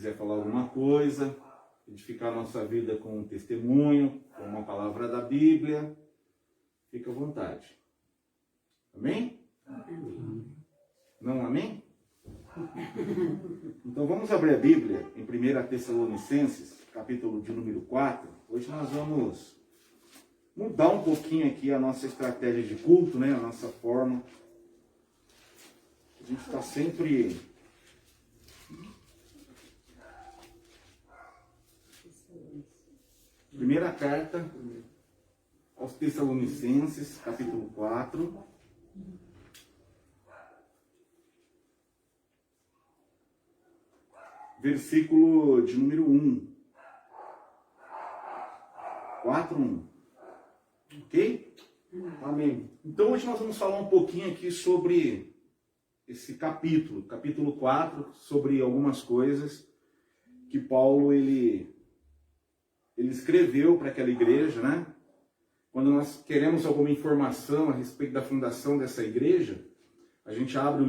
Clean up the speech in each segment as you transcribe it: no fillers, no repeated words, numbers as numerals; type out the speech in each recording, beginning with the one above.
quiser falar alguma coisa, edificar a nossa vida com um testemunho, com uma palavra da Bíblia, fica à vontade. Amém? Não amém? Então vamos abrir a Bíblia em 1 Tessalonicenses, capítulo de número 4. Hoje nós vamos mudar um pouquinho aqui a nossa estratégia de culto, né? A nossa forma. A gente está sempre... Primeira carta aos Tessalonicenses, capítulo 4. Versículo de número 1. 4:1. Ok? Amém. Então hoje nós vamos falar um pouquinho aqui sobre esse capítulo 4, sobre algumas coisas que Paulo ele escreveu para aquela igreja, né? Quando nós queremos alguma informação a respeito da fundação dessa igreja, a gente abre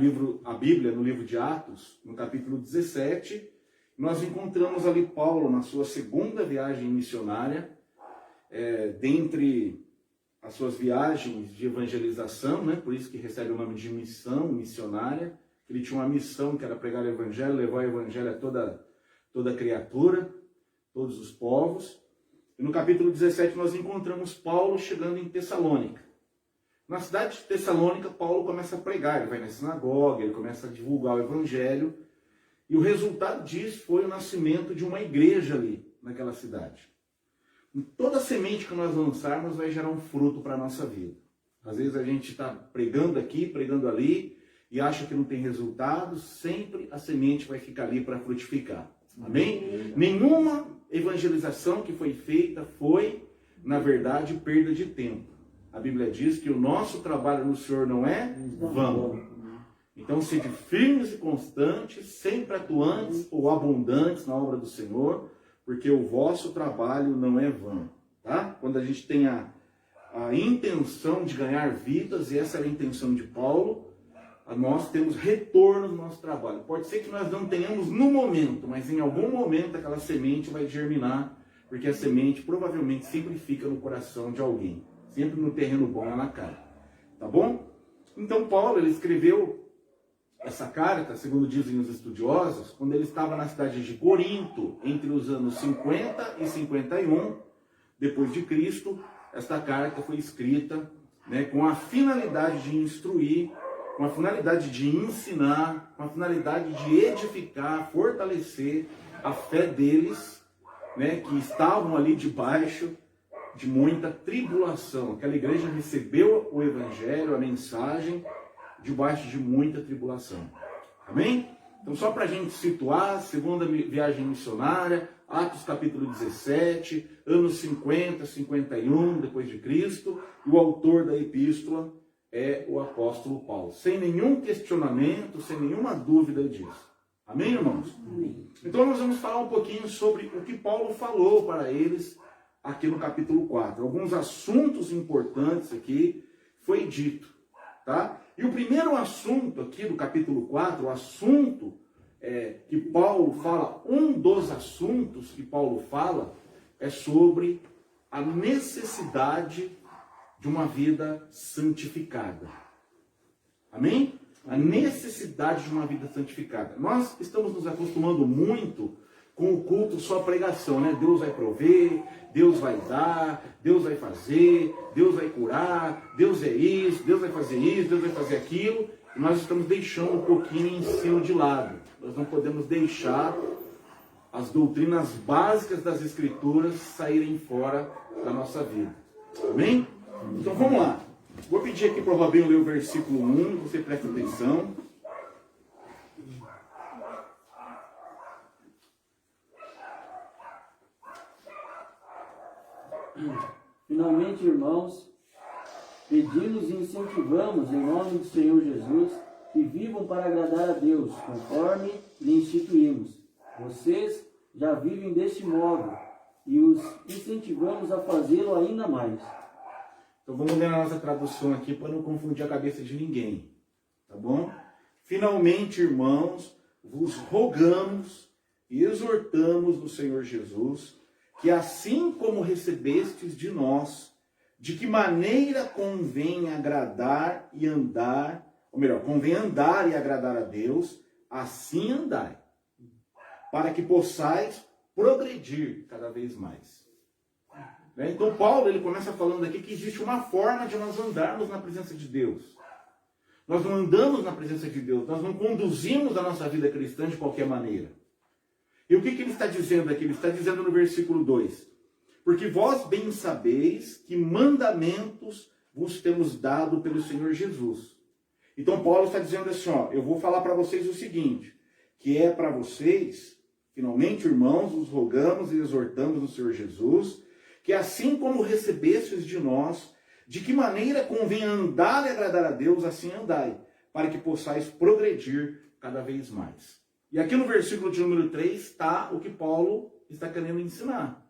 a Bíblia no livro de Atos, no capítulo 17, nós encontramos ali Paulo na sua segunda viagem missionária, dentre as suas viagens de evangelização, né? Por isso que recebe o nome de missão missionária. Ele tinha uma missão que era pregar o evangelho, levar o evangelho a toda criatura, todos os povos. E no capítulo 17 nós encontramos Paulo chegando em Tessalônica. Na cidade de Tessalônica, Paulo começa a pregar, ele vai na sinagoga, ele começa a divulgar o evangelho. E o resultado disso foi o nascimento de uma igreja ali, naquela cidade. E toda semente que nós lançarmos vai gerar um fruto para a nossa vida. Às vezes a gente está pregando aqui, pregando ali, e acha que não tem resultado, sempre a semente vai ficar ali para frutificar. Amém? Nenhuma evangelização que foi feita foi, na verdade, perda de tempo. A Bíblia diz que o nosso trabalho no Senhor não é vão. Então, sede firmes e constantes, sempre atuantes ou abundantes na obra do Senhor, porque o vosso trabalho não é vão. Tá? Quando a gente tem a intenção de ganhar vidas, e essa era a intenção de Paulo, nós temos retorno no nosso trabalho. Pode ser que nós não tenhamos no momento, mas em algum momento aquela semente vai germinar, porque a semente provavelmente sempre fica no coração de alguém. Sempre no terreno bom ela cai. Tá bom? Então Paulo ele escreveu essa carta, segundo dizem os estudiosos, quando ele estava na cidade de Corinto, entre os anos 50 e 51, depois de Cristo. Esta carta foi escrita, né, com a finalidade de instruir, com a finalidade de ensinar, com a finalidade de edificar, fortalecer a fé deles, né, que estavam ali debaixo de muita tribulação. Aquela igreja recebeu o evangelho, a mensagem, debaixo de muita tribulação. Amém? Então, só para a gente situar, segunda viagem missionária, Atos capítulo 17, anos 50, 51 depois de Cristo, e o autor da epístola é o apóstolo Paulo. Sem nenhum questionamento, sem nenhuma dúvida disso. Amém, irmãos? Amém. Então, nós vamos falar um pouquinho sobre o que Paulo falou para eles aqui no capítulo 4. Alguns assuntos importantes aqui foi dito, tá? E o primeiro assunto aqui do capítulo 4, o assunto que Paulo fala, um dos assuntos que Paulo fala é sobre a necessidade de uma vida santificada. Amém? A necessidade de uma vida santificada. Nós estamos nos acostumando muito com o culto só pregação, né? Deus vai prover, Deus vai dar, Deus vai fazer, Deus vai curar, Deus é isso, Deus vai fazer isso, Deus vai fazer aquilo. E nós estamos deixando um pouquinho o ensino de lado. Nós não podemos deixar as doutrinas básicas das Escrituras saírem fora da nossa vida. Amém? Então vamos lá. Vou pedir aqui para o Robinho ler o versículo 1, você presta atenção. Finalmente, irmãos, pedimos e incentivamos em nome do Senhor Jesus que vivam para agradar a Deus, conforme lhe instituímos. Vocês já vivem deste modo e os incentivamos a fazê-lo ainda mais. Então vamos ler a nossa tradução aqui para não confundir a cabeça de ninguém, tá bom? Finalmente, irmãos, vos rogamos e exortamos no Senhor Jesus, que assim como recebestes de nós, de que maneira convém agradar e andar, ou melhor, convém andar e agradar a Deus, assim andai, para que possais progredir cada vez mais. Então Paulo, ele começa falando aqui que existe uma forma de nós andarmos na presença de Deus. Nós não andamos na presença de Deus, nós não conduzimos a nossa vida cristã de qualquer maneira. E o que ele está dizendo aqui? Ele está dizendo no versículo 2: porque vós bem sabeis que mandamentos vos temos dado pelo Senhor Jesus. Então Paulo está dizendo assim, eu vou falar para vocês o seguinte, que é para vocês, finalmente, irmãos, vos rogamos e exortamos no Senhor Jesus, que assim como recebestes de nós, de que maneira convém andar e agradar a Deus, assim andai, para que possais progredir cada vez mais. E aqui no versículo de número 3 está o que Paulo está querendo ensinar.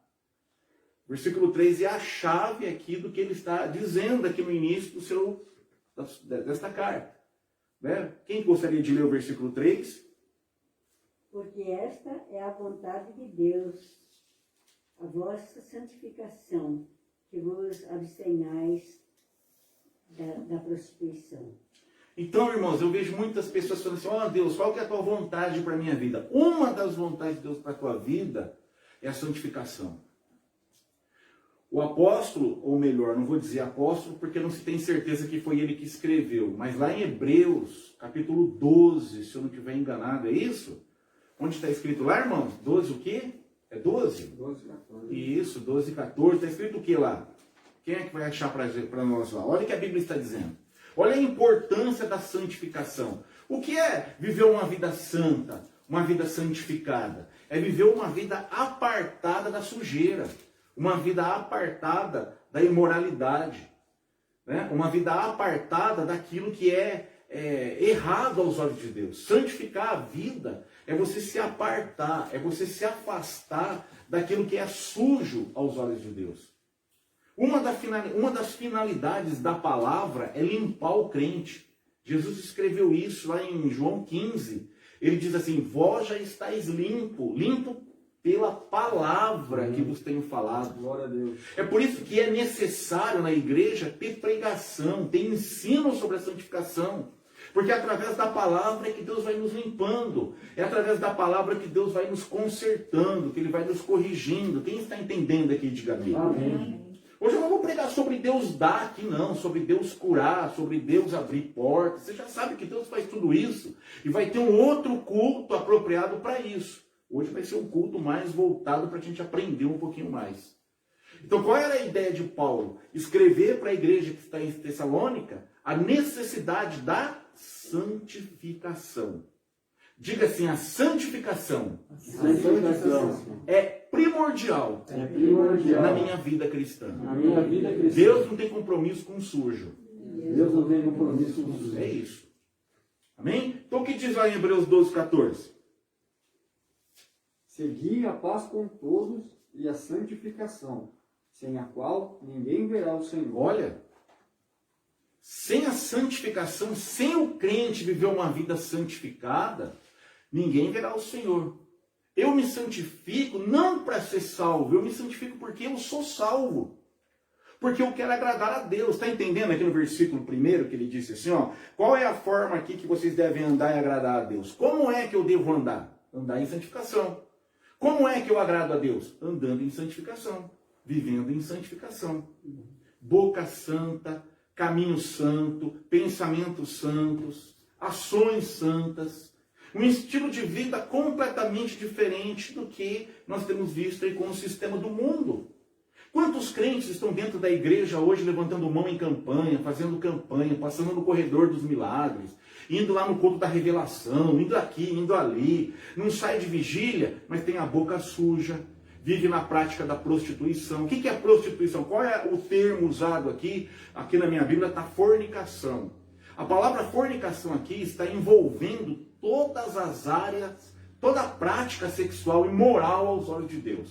Versículo 3 é a chave aqui do que ele está dizendo aqui no início desta carta. Né? Quem gostaria de ler o versículo 3? Porque esta é a vontade de Deus, a vossa santificação, que vos abstenhais da prostituição. Então, irmãos, eu vejo muitas pessoas falando assim, Deus, qual que é a tua vontade para a minha vida? Uma das vontades de Deus para a tua vida é a santificação. O apóstolo, ou melhor, não vou dizer apóstolo, porque não se tem certeza que foi ele que escreveu, mas lá em Hebreus, capítulo 12, se eu não estiver enganado, é isso? Onde está escrito lá, irmãos? 12 o quê? É 12? 12, 14. Isso, 12, 14. Está escrito o que lá? Quem é que vai achar para nós lá? Olha o que a Bíblia está dizendo. Olha a importância da santificação. O que é viver uma vida santa, uma vida santificada? É viver uma vida apartada da sujeira, uma vida apartada da imoralidade, né? Uma vida apartada daquilo que é errado aos olhos de Deus. Santificar a vida é você se apartar, é você se afastar daquilo que é sujo aos olhos de Deus. Uma das finalidades da palavra é limpar o crente. Jesus escreveu isso lá em João 15. Ele diz assim, vós já estáis limpo pela palavra que vos tenho falado. Glória a Deus. É por isso que é necessário na igreja ter pregação, ter ensino sobre a santificação. Porque é através da palavra é que Deus vai nos limpando. É através da palavra que Deus vai nos consertando, que Ele vai nos corrigindo. Quem está entendendo aqui, diga amém. Amém. Hoje eu não vou pregar sobre Deus dar aqui não, sobre Deus curar, sobre Deus abrir portas. Você já sabe que Deus faz tudo isso. E vai ter um outro culto apropriado para isso. Hoje vai ser um culto mais voltado para a gente aprender um pouquinho mais. Então qual era a ideia de Paulo? Escrever para a igreja que está em Tessalônica a necessidade da santificação. Diga assim, a santificação é primordial, na minha vida cristã. Na minha vida cristã. Deus não tem compromisso com o sujo. Deus não tem compromisso com os É isso. Amém? Então o que diz lá em Hebreus 12, 14? Segui a paz com todos e a santificação, sem a qual ninguém verá o Senhor. Olha, sem a santificação, sem o crente viver uma vida santificada, ninguém verá o Senhor. Eu me santifico não para ser salvo, eu me santifico porque eu sou salvo. Porque eu quero agradar a Deus. Está entendendo aqui no versículo 1 que ele disse assim, qual é a forma aqui que vocês devem andar e agradar a Deus? Como é que eu devo andar? Andar em santificação. Como é que eu agrado a Deus? Andando em santificação, vivendo em santificação. Boca santa, caminho santo, pensamentos santos, ações santas. Um estilo de vida completamente diferente do que nós temos visto aí com o sistema do mundo. Quantos crentes estão dentro da igreja hoje levantando mão em campanha, fazendo campanha, passando no corredor dos milagres, indo lá no culto da revelação, indo aqui, indo ali, não sai de vigília, mas tem a boca suja, vive na prática da prostituição. O que é prostituição? Qual é o termo usado aqui? Aqui na minha Bíblia está fornicação. A palavra fornicação aqui está envolvendo todas as áreas, toda a prática sexual e moral aos olhos de Deus.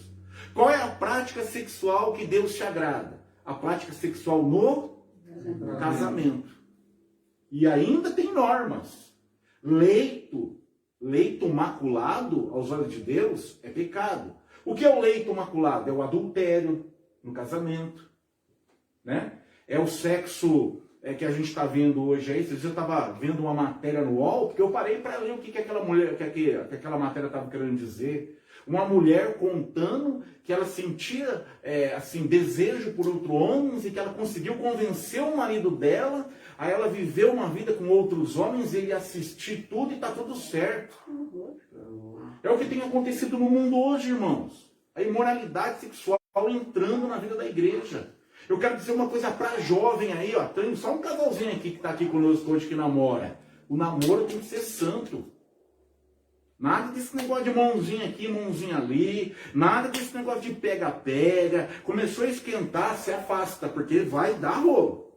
Qual é a prática sexual que Deus te agrada? A prática sexual no casamento. E ainda tem normas. Leito, Leito maculado, aos olhos de Deus, é pecado. O que é o leito maculado? É o adultério no casamento, né? É o sexo que a gente está vendo hoje aí. Esses dias eu estava vendo uma matéria no UOL, porque eu parei para ler o que aquela mulher, que aquela matéria estava querendo dizer. Uma mulher contando que ela sentia assim, desejo por outros homens e que ela conseguiu convencer o marido dela. Aí ela viveu uma vida com outros homens, ele assistiu tudo e está tudo certo. É o que tem acontecido no mundo hoje, irmãos. A imoralidade sexual entrando na vida da igreja. Eu quero dizer uma coisa para jovem aí, ó. Tem só um casalzinho aqui que está aqui conosco hoje que namora. O namoro tem que ser santo. Nada desse negócio de mãozinha aqui, mãozinha ali. Nada desse negócio de pega-pega. Começou a esquentar, se afasta, porque vai dar rolo.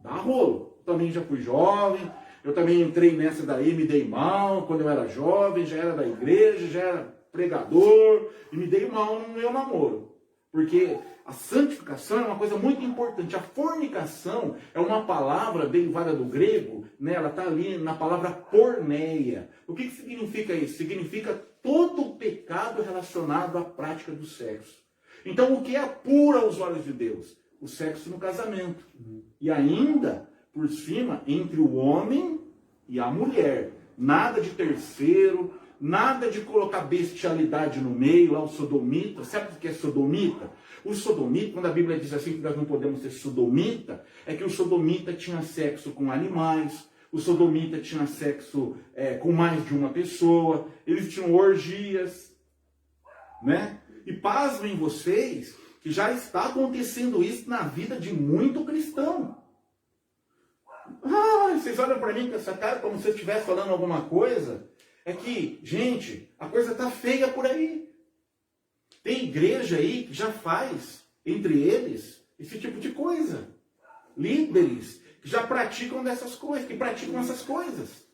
Dá rolo. Eu também já fui jovem. Eu também entrei nessa daí, me dei mal quando eu era jovem. Já era da igreja, já era pregador. E me dei mal no meu namoro. Porque a santificação é uma coisa muito importante. A fornicação é uma palavra derivada do grego, né? Ela está ali na palavra porneia. O que significa isso? Significa todo o pecado relacionado à prática do sexo. Então, o que é puro aos olhos de Deus? O sexo no casamento. E ainda, por cima, entre o homem e a mulher. Nada de terceiro, nada de colocar bestialidade no meio, lá o sodomita. Sabe o que é sodomita? O sodomita, quando a Bíblia diz assim que nós não podemos ser sodomita, é que o sodomita tinha sexo com animais, o sodomita tinha sexo com mais de uma pessoa, eles tinham orgias, né? E pasmem vocês que já está acontecendo isso na vida de muito cristão. Vocês olham para mim com essa cara como se eu estivesse falando alguma coisa. É que, gente, a coisa está feia por aí. Tem igreja aí que já faz, entre eles, esse tipo de coisa. Líderes que já praticam dessas coisas, que praticam essas coisas.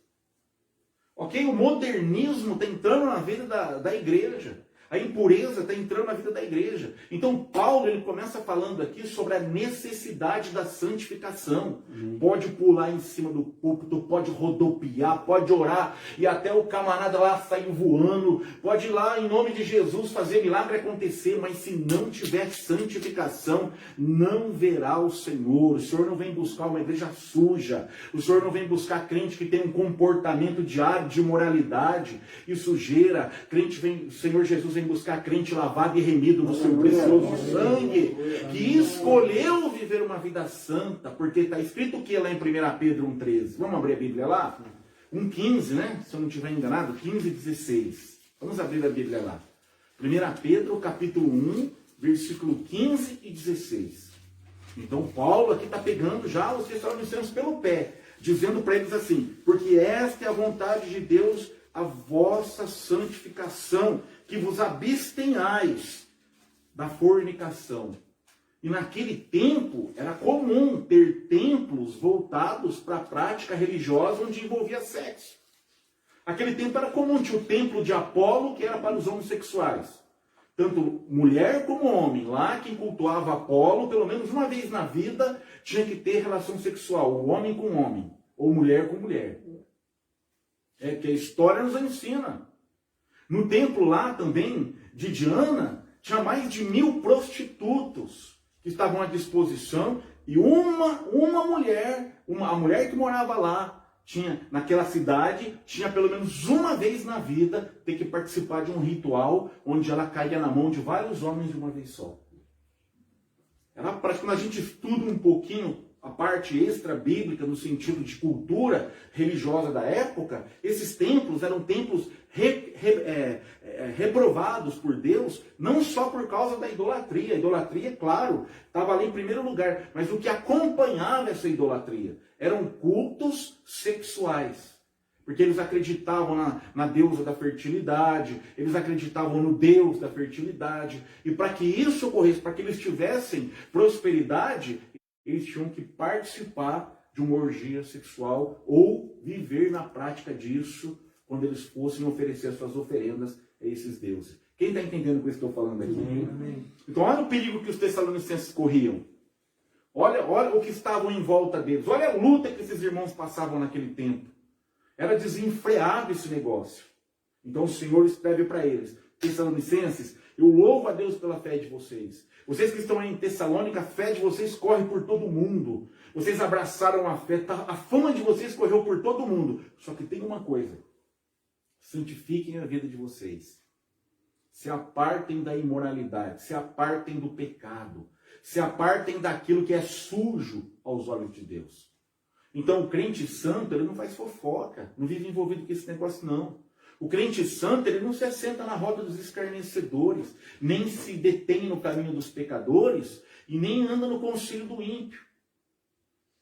Ok? O modernismo está entrando na vida da igreja. A impureza está entrando na vida da igreja. Então Paulo ele começa falando aqui sobre a necessidade da santificação. Pode pular em cima do púlpito, pode rodopiar, pode orar e até o camarada lá sair voando. Pode ir lá em nome de Jesus fazer milagre acontecer, mas se não tiver santificação, não verá o Senhor. O Senhor não vem buscar uma igreja suja. O Senhor não vem buscar crente que tem um comportamento diário de imoralidade e sujeira. Crente vem, o Senhor Jesus vem buscar crente lavado e remido no seu precioso sangue, que escolheu viver uma vida santa, porque está escrito o que lá em 1 Pedro 1,13? Vamos abrir a Bíblia lá? 1,15, né? Se eu não estiver enganado, 15,16. Vamos abrir a Bíblia lá. 1 Pedro, capítulo 1, versículo 15 e 16. Então Paulo aqui está pegando já os tessalonicenses pelo pé, dizendo para eles assim, porque esta é a vontade de Deus, a vossa santificação, que vos abstenhais da fornicação. E naquele tempo era comum ter templos voltados para a prática religiosa onde envolvia sexo. Aquele tempo era comum, tinha o templo de Apolo, que era para os homossexuais. Tanto mulher como homem. Lá quem cultuava Apolo, pelo menos uma vez na vida, tinha que ter relação sexual, o homem com homem, ou mulher com mulher. É que a história nos ensina. No templo lá também, de Diana, tinha mais de 1000 prostitutos que estavam à disposição e uma mulher, a mulher que morava lá, tinha naquela cidade, tinha pelo menos uma vez na vida ter que participar de um ritual onde ela caía na mão de vários homens de uma vez só. Era para quando a gente estuda um pouquinho a parte extra-bíblica no sentido de cultura religiosa da época, esses templos eram templos reprovados por Deus, não só por causa da idolatria. A idolatria, claro, estava ali em primeiro lugar, mas o que acompanhava essa idolatria eram cultos sexuais. Porque eles acreditavam na deusa da fertilidade, eles acreditavam no Deus da fertilidade, e para que isso ocorresse, para que eles tivessem prosperidade, eles tinham que participar de uma orgia sexual ou viver na prática disso quando eles fossem oferecer as suas oferendas a esses deuses. Quem está entendendo o que eu estou falando aqui? Amém. Então olha o perigo que os tessalonicenses corriam. Olha o que estavam em volta deles. Olha a luta que esses irmãos passavam naquele tempo. Era desenfreado esse negócio. Então o Senhor escreve para eles: Tessalonicenses, eu louvo a Deus pela fé de vocês. Vocês que estão aí em Tessalônica, a fé de vocês corre por todo mundo. Vocês abraçaram a fé, a fama de vocês correu por todo mundo. Só que tem uma coisa: santifiquem a vida de vocês. Se apartem da imoralidade, se apartem do pecado, se apartem daquilo que é sujo aos olhos de Deus. Então o crente santo, ele não faz fofoca, não vive envolvido com esse negócio não. O crente santo, ele não se assenta na roda dos escarnecedores, nem se detém no caminho dos pecadores e nem anda no conselho do ímpio.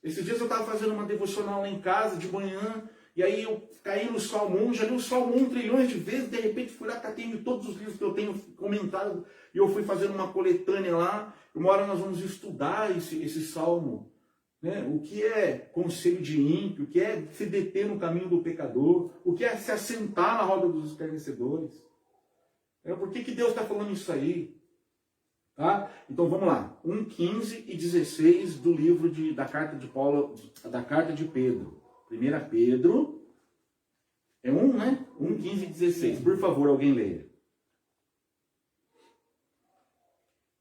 Esses dias eu estava fazendo uma devocional lá em casa de manhã, e aí eu caí no Salmo 1, já li o Salmo 1 trilhões de vezes, de repente fui lá, catei de todos os livros que eu tenho comentado, e eu fui fazendo uma coletânea lá. Uma hora nós vamos estudar esse Salmo. Né? O que é conselho de ímpio, o que é se deter no caminho do pecador, o que é se assentar na roda dos escarnecedores. Por que Deus está falando isso aí? Tá? Então vamos lá, 1:15 e 16 do livro da carta de Paulo, da carta de Pedro. 1 Pedro, é 1, né? 1:15 e 16. Por favor, alguém leia.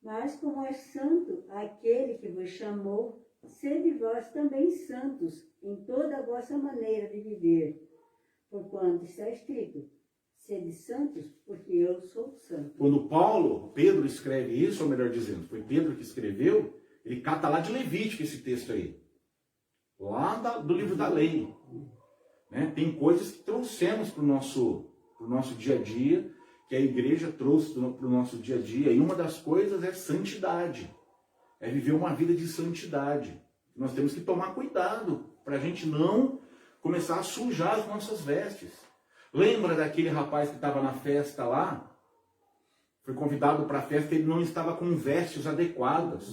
Mas como é santo aquele que vos chamou, sede vós também santos em toda a vossa maneira de viver. Porquanto está escrito: sede santos, porque eu sou santo. Quando Pedro escreve isso, ou melhor dizendo, foi Pedro que escreveu, ele cata lá de Levítico esse texto aí. Lá do livro da lei. Né? Tem coisas que trouxemos para o nosso dia a dia, que a igreja trouxe para o nosso dia a dia, e uma das coisas é santidade. É viver uma vida de santidade. Nós temos que tomar cuidado para a gente não começar a sujar as nossas vestes. Lembra daquele rapaz que estava na festa lá? Foi convidado para a festa e ele não estava com vestes adequadas.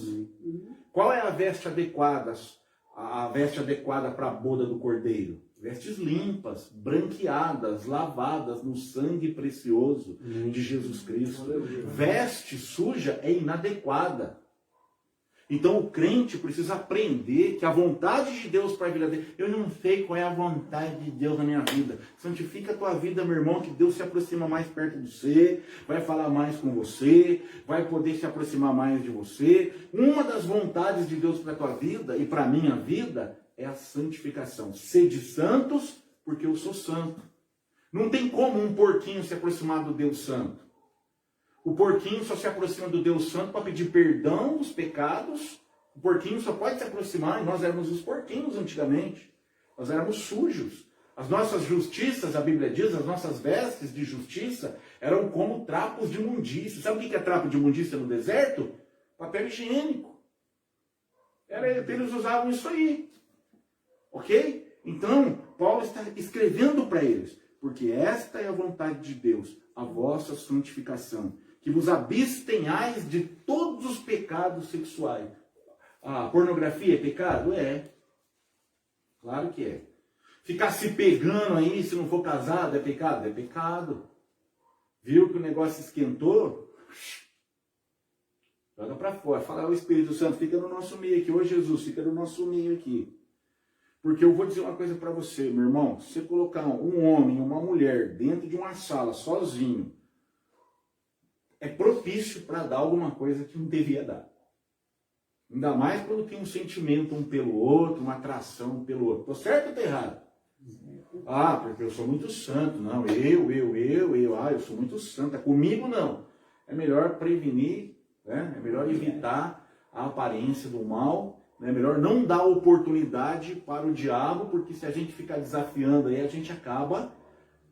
Qual é a veste adequada? A veste adequada para a boda do cordeiro? Vestes limpas, branqueadas, lavadas no sangue precioso de Jesus Cristo. Veste suja é inadequada. Então o crente precisa aprender que a vontade de Deus para a vida dele, eu não sei qual é a vontade de Deus na minha vida. Santifica a tua vida, meu irmão, que Deus se aproxima mais perto de você, vai falar mais com você, vai poder se aproximar mais de você. Uma das vontades de Deus para a tua vida e para a minha vida é a santificação. Sede santos, porque eu sou santo. Não tem como um porquinho se aproximar do Deus santo. O porquinho só se aproxima do Deus Santo para pedir perdão dos pecados. O porquinho só pode se aproximar, e nós éramos os porquinhos antigamente. Nós éramos sujos. As nossas justiças, a Bíblia diz, as nossas vestes de justiça eram como trapos de imundícia. Sabe o que é trapo de imundícia no deserto? Papel higiênico. Eles usavam isso aí. Ok? Então, Paulo está escrevendo para eles, porque esta é a vontade de Deus, a vossa santificação, que vos abstenhais de todos os pecados sexuais. A pornografia é pecado? É. Claro que é. Ficar se pegando aí, se não for casado, é pecado? É pecado. Viu que o negócio esquentou? Joga para fora. Fala, o Espírito Santo, fica no nosso meio aqui. Ô Jesus, fica no nosso meio aqui. Porque eu vou dizer uma coisa para você, meu irmão. Se você colocar um homem e uma mulher dentro de uma sala, sozinho, é propício para dar alguma coisa que não devia dar. Ainda mais quando tem um sentimento um pelo outro, uma atração um pelo outro. Estou certo ou estou errado? Ah, porque eu sou muito santo. Não, eu sou muito santo. Comigo não. É melhor prevenir, né? É melhor evitar a aparência do mal. É melhor não dar oportunidade para o diabo, porque se a gente ficar desafiando aí, a gente acaba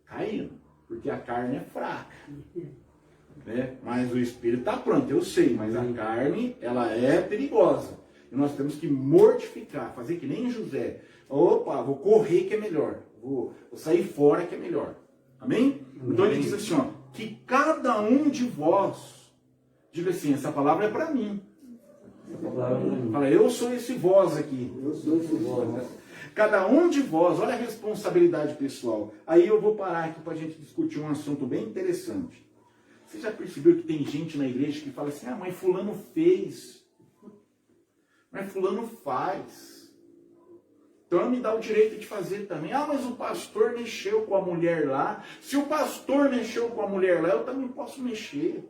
caindo. Porque a carne é fraca. Né? Mas o espírito está pronto, eu sei, mas a carne, ela é perigosa. E nós temos que mortificar, fazer que nem José. Opa, vou correr que é melhor. Vou sair fora que é melhor. Amém? Então ele diz assim, ó, que cada um de vós, diga assim, essa palavra é para mim. Fala, eu sou esse vós aqui. Eu sou esse vós. Cada um de vós, olha a responsabilidade pessoal. Aí eu vou parar aqui para a gente discutir um assunto bem interessante. Você já percebeu que tem gente na igreja que fala assim, mas fulano fez, mas fulano faz. Então ela me dá o direito de fazer também. Ah, mas o pastor mexeu com a mulher lá. Se o pastor mexeu com a mulher lá, eu também posso mexer.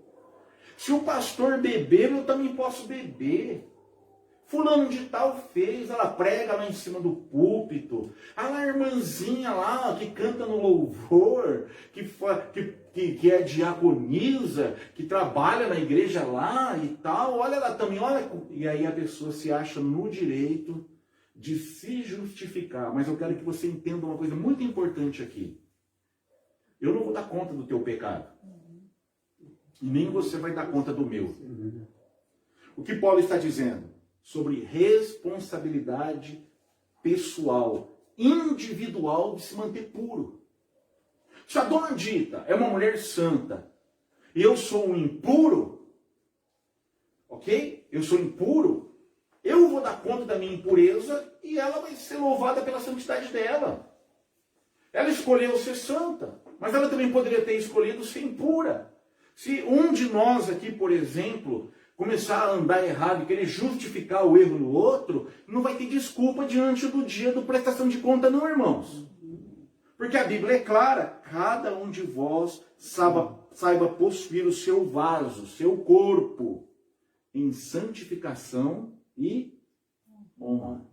Se o pastor bebeu, eu também posso beber. Fulano de tal fez, ela prega lá em cima do púlpito. Ah lá, a irmãzinha lá, que canta no louvor, que é diaconisa, que trabalha na igreja lá e tal. Olha lá também, olha. E aí a pessoa se acha no direito de se justificar. Mas eu quero que você entenda uma coisa muito importante aqui. Eu não vou dar conta do teu pecado. E nem você vai dar conta do meu. O que Paulo está dizendo? Sobre responsabilidade pessoal, individual de se manter puro. Se a dona Dita é uma mulher santa e eu sou um impuro, ok? Eu sou impuro, eu vou dar conta da minha impureza e ela vai ser louvada pela santidade dela. Ela escolheu ser santa, mas ela também poderia ter escolhido ser impura. Se um de nós aqui, por exemplo, começar a andar errado e querer justificar o erro no outro, não vai ter desculpa diante do dia do prestação de conta, não, irmãos. Porque a Bíblia é clara, cada um de vós saiba possuir o seu vaso, seu corpo, em santificação e honra.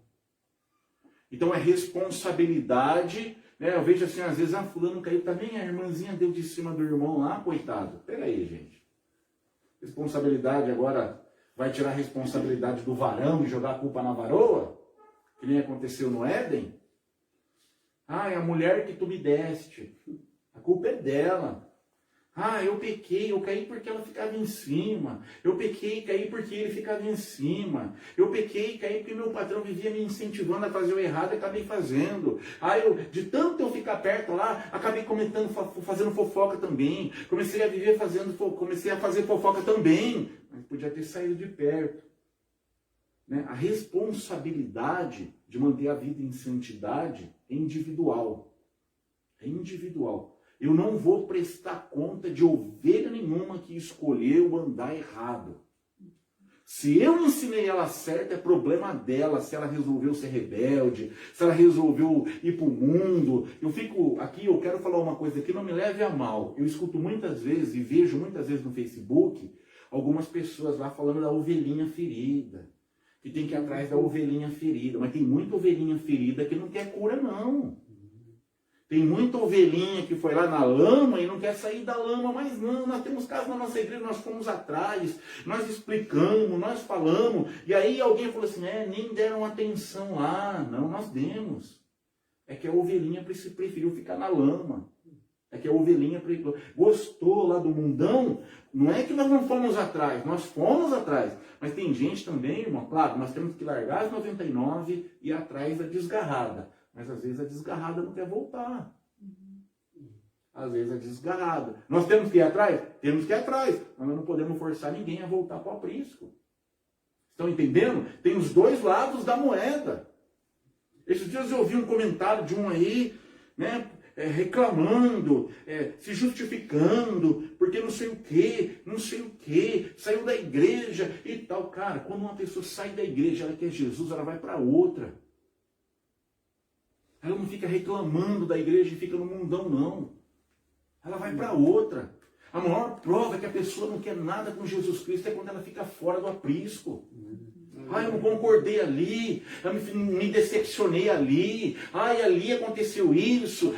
Então é responsabilidade, né? Eu vejo assim, às vezes, fulano caiu também, a irmãzinha deu de cima do irmão lá, coitado. Peraí, gente. Responsabilidade agora vai tirar a responsabilidade do varão e jogar a culpa na varoa? Que nem aconteceu no Éden? Ah, é a mulher que tu me deste. A culpa é dela. Ah, eu pequei, eu caí porque ela ficava em cima. Eu pequei e caí porque ele ficava em cima. Eu pequei e caí porque meu patrão vivia me incentivando a fazer o errado e acabei fazendo. Ah, de tanto eu ficar perto lá, acabei fazendo fofoca também. Comecei a fazer fofoca também. Mas podia ter saído de perto. Né? A responsabilidade de manter a vida em santidade é individual. É individual. Eu não vou prestar conta de ovelha nenhuma que escolheu andar errado. Se eu ensinei ela certo, é problema dela, se ela resolveu ser rebelde, se ela resolveu ir para o mundo. Eu fico aqui, eu quero falar uma coisa que não me leve a mal. Eu escuto muitas vezes e vejo muitas vezes no Facebook algumas pessoas lá falando da ovelhinha ferida, que tem que ir atrás da ovelhinha ferida. Mas tem muita ovelhinha ferida que não quer cura, não. Tem muita ovelhinha que foi lá na lama e não quer sair da lama, mas não, nós temos casos na nossa igreja, nós fomos atrás, nós explicamos, nós falamos, e aí alguém falou assim, nem deram atenção lá. Não, nós demos. É que a ovelhinha preferiu ficar na lama. É que a ovelhinha gostou lá do mundão. Não é que nós não fomos atrás, nós fomos atrás. Mas tem gente também, irmão, claro, nós temos que largar as 99 e ir atrás da desgarrada. Mas às vezes a desgarrada não quer voltar. Às vezes a desgarrada. Nós temos que ir atrás? Temos que ir atrás. Mas nós não podemos forçar ninguém a voltar para o aprisco. Estão entendendo? Tem os dois lados da moeda. Esses dias eu ouvi um comentário de um aí, né, reclamando, se justificando, porque não sei o que, saiu da igreja e tal. Cara, quando uma pessoa sai da igreja, ela quer Jesus, ela vai para outra. Ela não fica reclamando da igreja e fica no mundão, não. Ela vai para outra. A maior prova que a pessoa não quer nada com Jesus Cristo é quando ela fica fora do aprisco. Eu não concordei ali, eu me decepcionei ali. Ali aconteceu isso,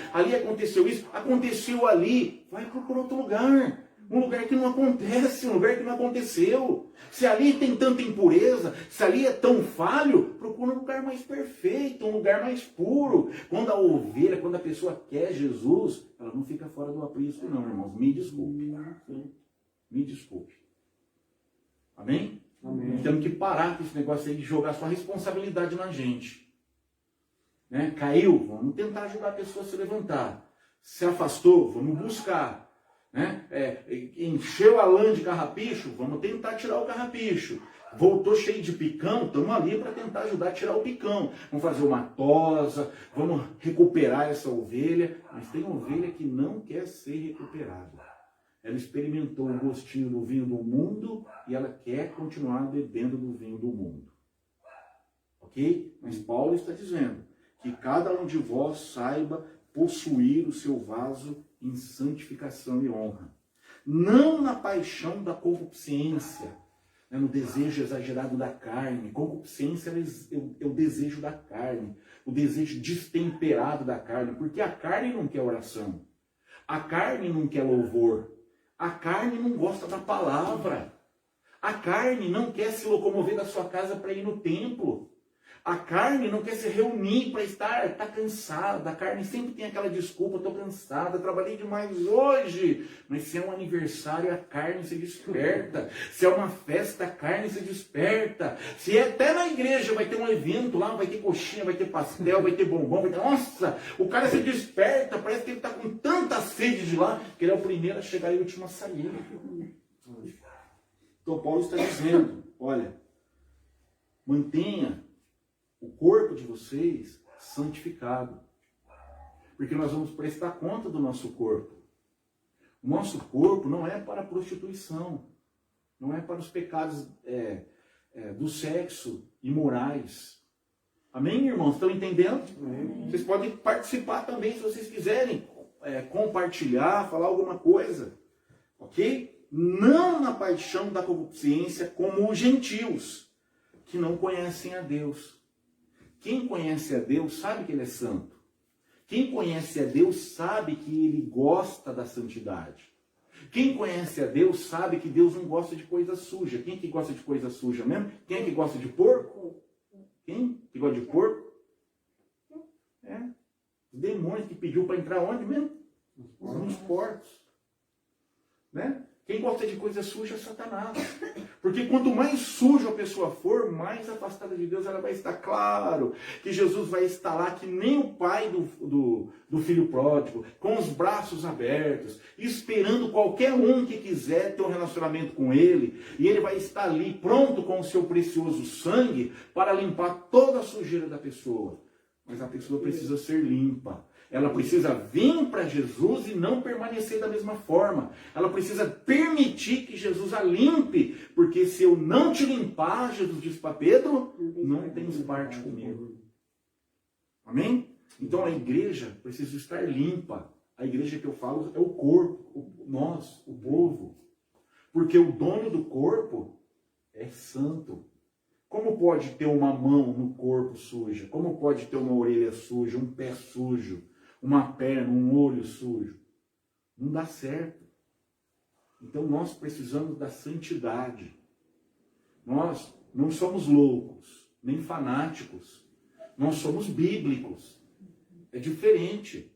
aconteceu ali. Vai procurar outro lugar. Um lugar que não acontece, um lugar que não aconteceu. Se ali tem tanta impureza, se ali é tão falho, procura um lugar mais perfeito, um lugar mais puro. Quando a ovelha, quando a pessoa quer Jesus, ela não fica fora do aprisco, não, irmãos. Me desculpe. Me desculpe. Amém? Amém. Temos que parar com esse negócio aí de jogar sua responsabilidade na gente. Né? Caiu, vamos tentar ajudar a pessoa a se levantar. Se afastou, vamos buscar. Né? Encheu a lã de carrapicho, vamos tentar tirar o carrapicho. Voltou cheio de picão, estamos ali para tentar ajudar a tirar o picão. Vamos fazer uma tosa, vamos recuperar essa ovelha. Mas tem ovelha que não quer ser recuperada. Ela experimentou o gostinho do vinho do mundo e ela quer continuar bebendo do vinho do mundo. Ok? Mas Paulo está dizendo, que cada um de vós saiba possuir o seu vaso em santificação e honra. Não na paixão da concupiscência, né, no desejo exagerado da carne. Concupiscência é o desejo da carne, o desejo destemperado da carne, porque a carne não quer oração, a carne não quer louvor, a carne não gosta da palavra, a carne não quer se locomover da sua casa para ir no templo. A carne não quer se reunir para está cansada. A carne sempre tem aquela desculpa, estou cansada, trabalhei demais hoje. Mas se é um aniversário, a carne se desperta. Se é uma festa, a carne se desperta. Se é até na igreja vai ter um evento lá, vai ter coxinha, vai ter pastel, vai ter bombom, vai ter... Nossa, o cara se desperta, parece que ele está com tanta sede de lá, que ele é o primeiro a chegar e o último a sair. Então Paulo está dizendo, olha, mantenha o corpo de vocês santificado. Porque nós vamos prestar conta do nosso corpo. O nosso corpo não é para a prostituição. Não é para os pecados do sexo imorais. Amém, irmãos? Estão entendendo? Amém. Vocês podem participar também, se vocês quiserem compartilhar, falar alguma coisa. Ok? Não na paixão da concupiscência como os gentios, que não conhecem a Deus. Quem conhece a Deus sabe que Ele é santo. Quem conhece a Deus sabe que Ele gosta da santidade. Quem conhece a Deus sabe que Deus não gosta de coisa suja. Quem que gosta de coisa suja mesmo? Quem é que gosta de porco? Quem que gosta de porco? Os demônios que pediu para entrar onde mesmo? Nos porcos. Né? Quem gosta de coisa suja é Satanás. Porque quanto mais suja a pessoa for, mais afastada de Deus ela vai estar. Claro que Jesus vai estar lá que nem o pai do filho pródigo, com os braços abertos, esperando qualquer um que quiser ter um relacionamento com ele. E ele vai estar ali pronto com o seu precioso sangue para limpar toda a sujeira da pessoa. Mas a pessoa precisa ser limpa. Ela precisa vir para Jesus e não permanecer da mesma forma. Ela precisa permitir que Jesus a limpe. Porque se eu não te limpar, Jesus diz para Pedro, não tens parte comigo. Amém? Então a igreja precisa estar limpa. A igreja que eu falo é o corpo, nós, o povo. Porque o dono do corpo é santo. Como pode ter uma mão no corpo suja? Como pode ter uma orelha suja, um pé sujo, uma perna, um olho sujo? Não dá certo. Então nós precisamos da santidade. Nós não somos loucos, nem fanáticos. Nós somos bíblicos. É diferente.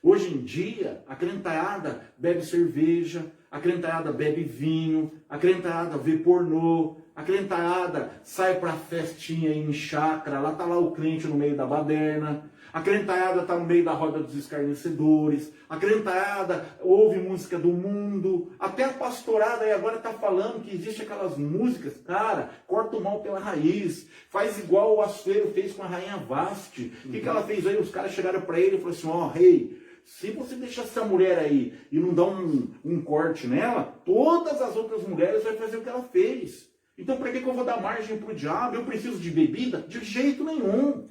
Hoje em dia, a crentaiada bebe cerveja, a crentaiada bebe vinho, a crentaiada vê pornô, a crentaiada sai para festinha em chácara, lá está lá o crente no meio da baderna, a crentaiada está no meio da roda dos escarnecedores, a crentaiada ouve música do mundo, até a pastorada aí agora está falando que existe aquelas músicas, cara, corta o mal pela raiz, faz igual o Assuero fez com a rainha Vasti. O que ela fez aí? Os caras chegaram para ele e falaram assim, ó, rei, se você deixar essa mulher aí e não dar um corte nela, todas as outras mulheres vão fazer o que ela fez. Então, para que eu vou dar margem para o diabo? Eu preciso de bebida? De jeito nenhum.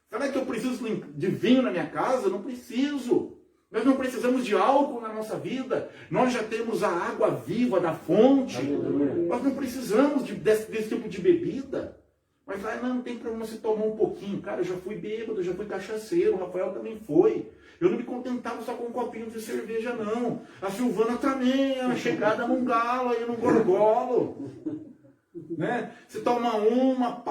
Será que eu preciso de vinho na minha casa? Não preciso. Nós não precisamos de álcool na nossa vida. Nós já temos a água viva da fonte. Nós não precisamos desse tipo de bebida. Mas lá não tem problema se tomar um pouquinho. Cara, eu já fui bêbado, já fui cachaceiro. O Rafael também foi. Eu não me contentava só com um copinho de cerveja, não. A Silvana também, ela chegada num galo, aí num gorgolo. Né? Você toma uma,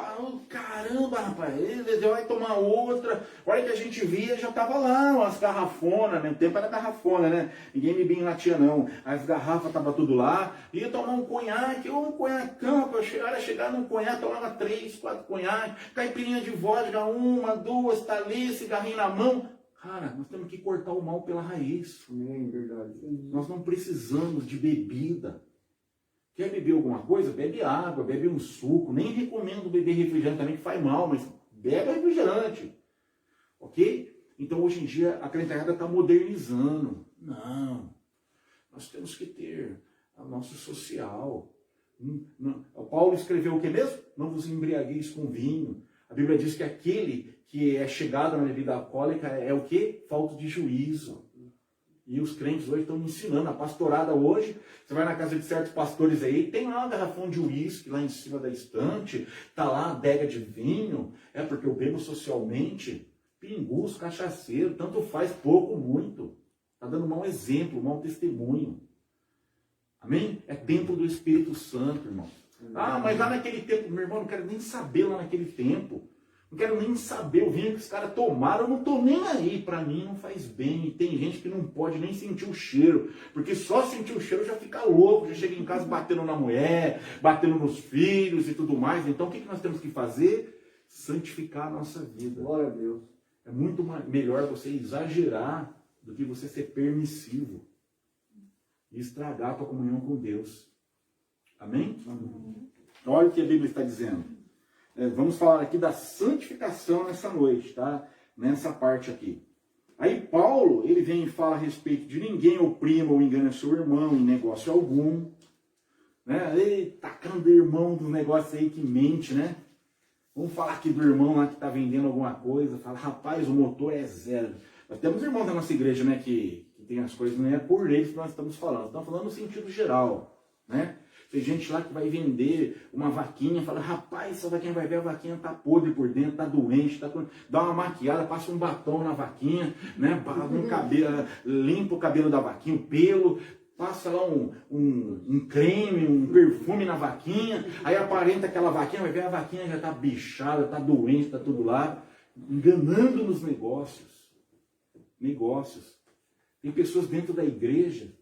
caramba, rapaz, ele vai tomar outra. Olha que a gente via, já tava lá, umas garrafonas, né? O tempo era garrafona, né? Ninguém bebia em latinha, não. As garrafas tava tudo lá. Ia tomar um conhaque, ou um conhacão, para chegar num conhaque, tomava 3, 4 conhaques, caipirinha de vodka, 1, 2, tá ali, cigarrinho na mão. Cara, nós temos que cortar o mal pela raiz. Verdade. Nós não precisamos de bebida. Quer beber alguma coisa? Bebe água, bebe um suco. Nem recomendo beber refrigerante também, que faz mal, mas bebe refrigerante. Ok? Então, hoje em dia, a crentaiada está modernizando. Não. Nós temos que ter o nosso social. O Paulo escreveu o que mesmo? Não vos embriagueis com vinho. A Bíblia diz que aquele que é chegado na bebida alcoólica é o quê? Falta de juízo. E os crentes hoje estão me ensinando. A pastorada hoje, você vai na casa de certos pastores aí, tem lá uma garrafão de uísque lá em cima da estante, tá lá a adega de vinho, é porque eu bebo socialmente, pingus, cachaceiro, tanto faz, pouco, muito. Tá dando um mau exemplo, um mau testemunho. Amém? É tempo do Espírito Santo, irmão. Ah, mas lá naquele tempo, meu irmão, não quero nem saber lá naquele tempo. Não quero nem saber o vinho que os caras tomaram, eu não tô nem aí. Para mim não faz bem. E tem gente que não pode nem sentir o cheiro, porque só sentir o cheiro já fica louco, já chega em casa batendo na mulher, batendo nos filhos e tudo mais. Então o que nós temos que fazer? Santificar a nossa vida. Glória a Deus. É muito melhor você exagerar do que você ser permissivo e estragar a tua comunhão com Deus. Amém? Amém. Olha o que a Bíblia está dizendo. Vamos falar aqui da santificação nessa noite, tá? Nessa parte aqui. Aí Paulo, ele vem e fala a respeito de ninguém oprima ou engana seu irmão em negócio algum. Né? Ele tacando irmão dos negócios aí que mente, né? Vamos falar aqui do irmão lá que está vendendo alguma coisa. Fala, rapaz, o motor é zero. Nós temos irmãos da nossa igreja, né, que tem as coisas, não é por eles que nós estamos falando. Estamos falando no sentido geral, né? Tem gente lá que vai vender uma vaquinha, fala, rapaz, essa vaquinha vai ver, a vaquinha tá podre por dentro, tá doente, dá uma maquiada, passa um batom na vaquinha, né? Um cabelo, limpa o cabelo da vaquinha, o pelo, passa lá um creme, um perfume na vaquinha, aí aparenta aquela vaquinha, vai ver, a vaquinha já tá bichada, tá doente, tá tudo lá, enganando nos negócios. Tem pessoas dentro da igreja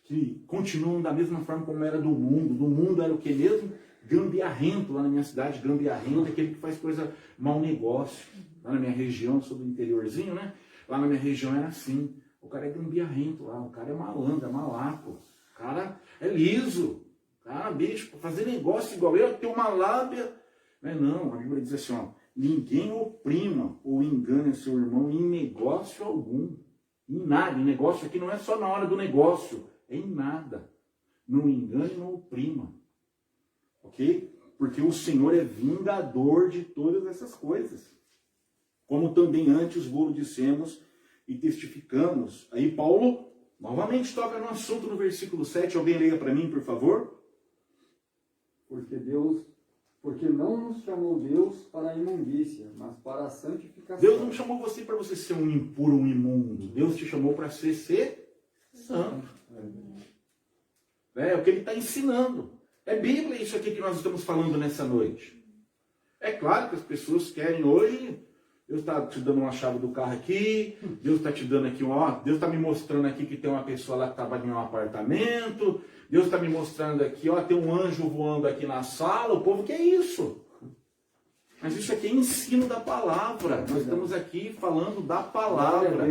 que continuam da mesma forma como era do mundo. Do mundo era o que mesmo? Gambiarrento. Lá na minha cidade, gambiarrento é aquele que faz coisa, mau negócio. Lá na minha região, sou do interiorzinho, né? Lá na minha região era assim. O cara é gambiarrento lá, o cara é malandro, é malaco. O cara é liso. O cara, bicho, para fazer negócio igual eu, tem uma lábia. Mas não, a Bíblia diz assim, ó, ninguém oprima ou engane seu irmão em negócio algum. Em nada. Em negócio aqui não é só na hora do negócio. É em nada. Não engane, não oprima. Ok? Porque o Senhor é vingador de todas essas coisas. Como também antes vos dissemos e testificamos. Aí Paulo novamente toca no assunto no versículo 7. Alguém leia para mim, por favor? Porque não nos chamou Deus para a imundícia, mas para a santificação. Deus não chamou você para você ser um impuro, um imundo. Deus te chamou para ser santo. É o que ele está ensinando. É Bíblia isso aqui que nós estamos falando nessa noite. É claro que as pessoas querem hoje, Deus está te dando uma chave do carro aqui, Deus está te dando aqui, Deus está me mostrando aqui que tem uma pessoa lá que trabalha em um apartamento, Deus está me mostrando aqui, tem um anjo voando aqui na sala, o povo quer isso. Mas isso aqui é ensino da palavra. Nós estamos aqui falando da palavra.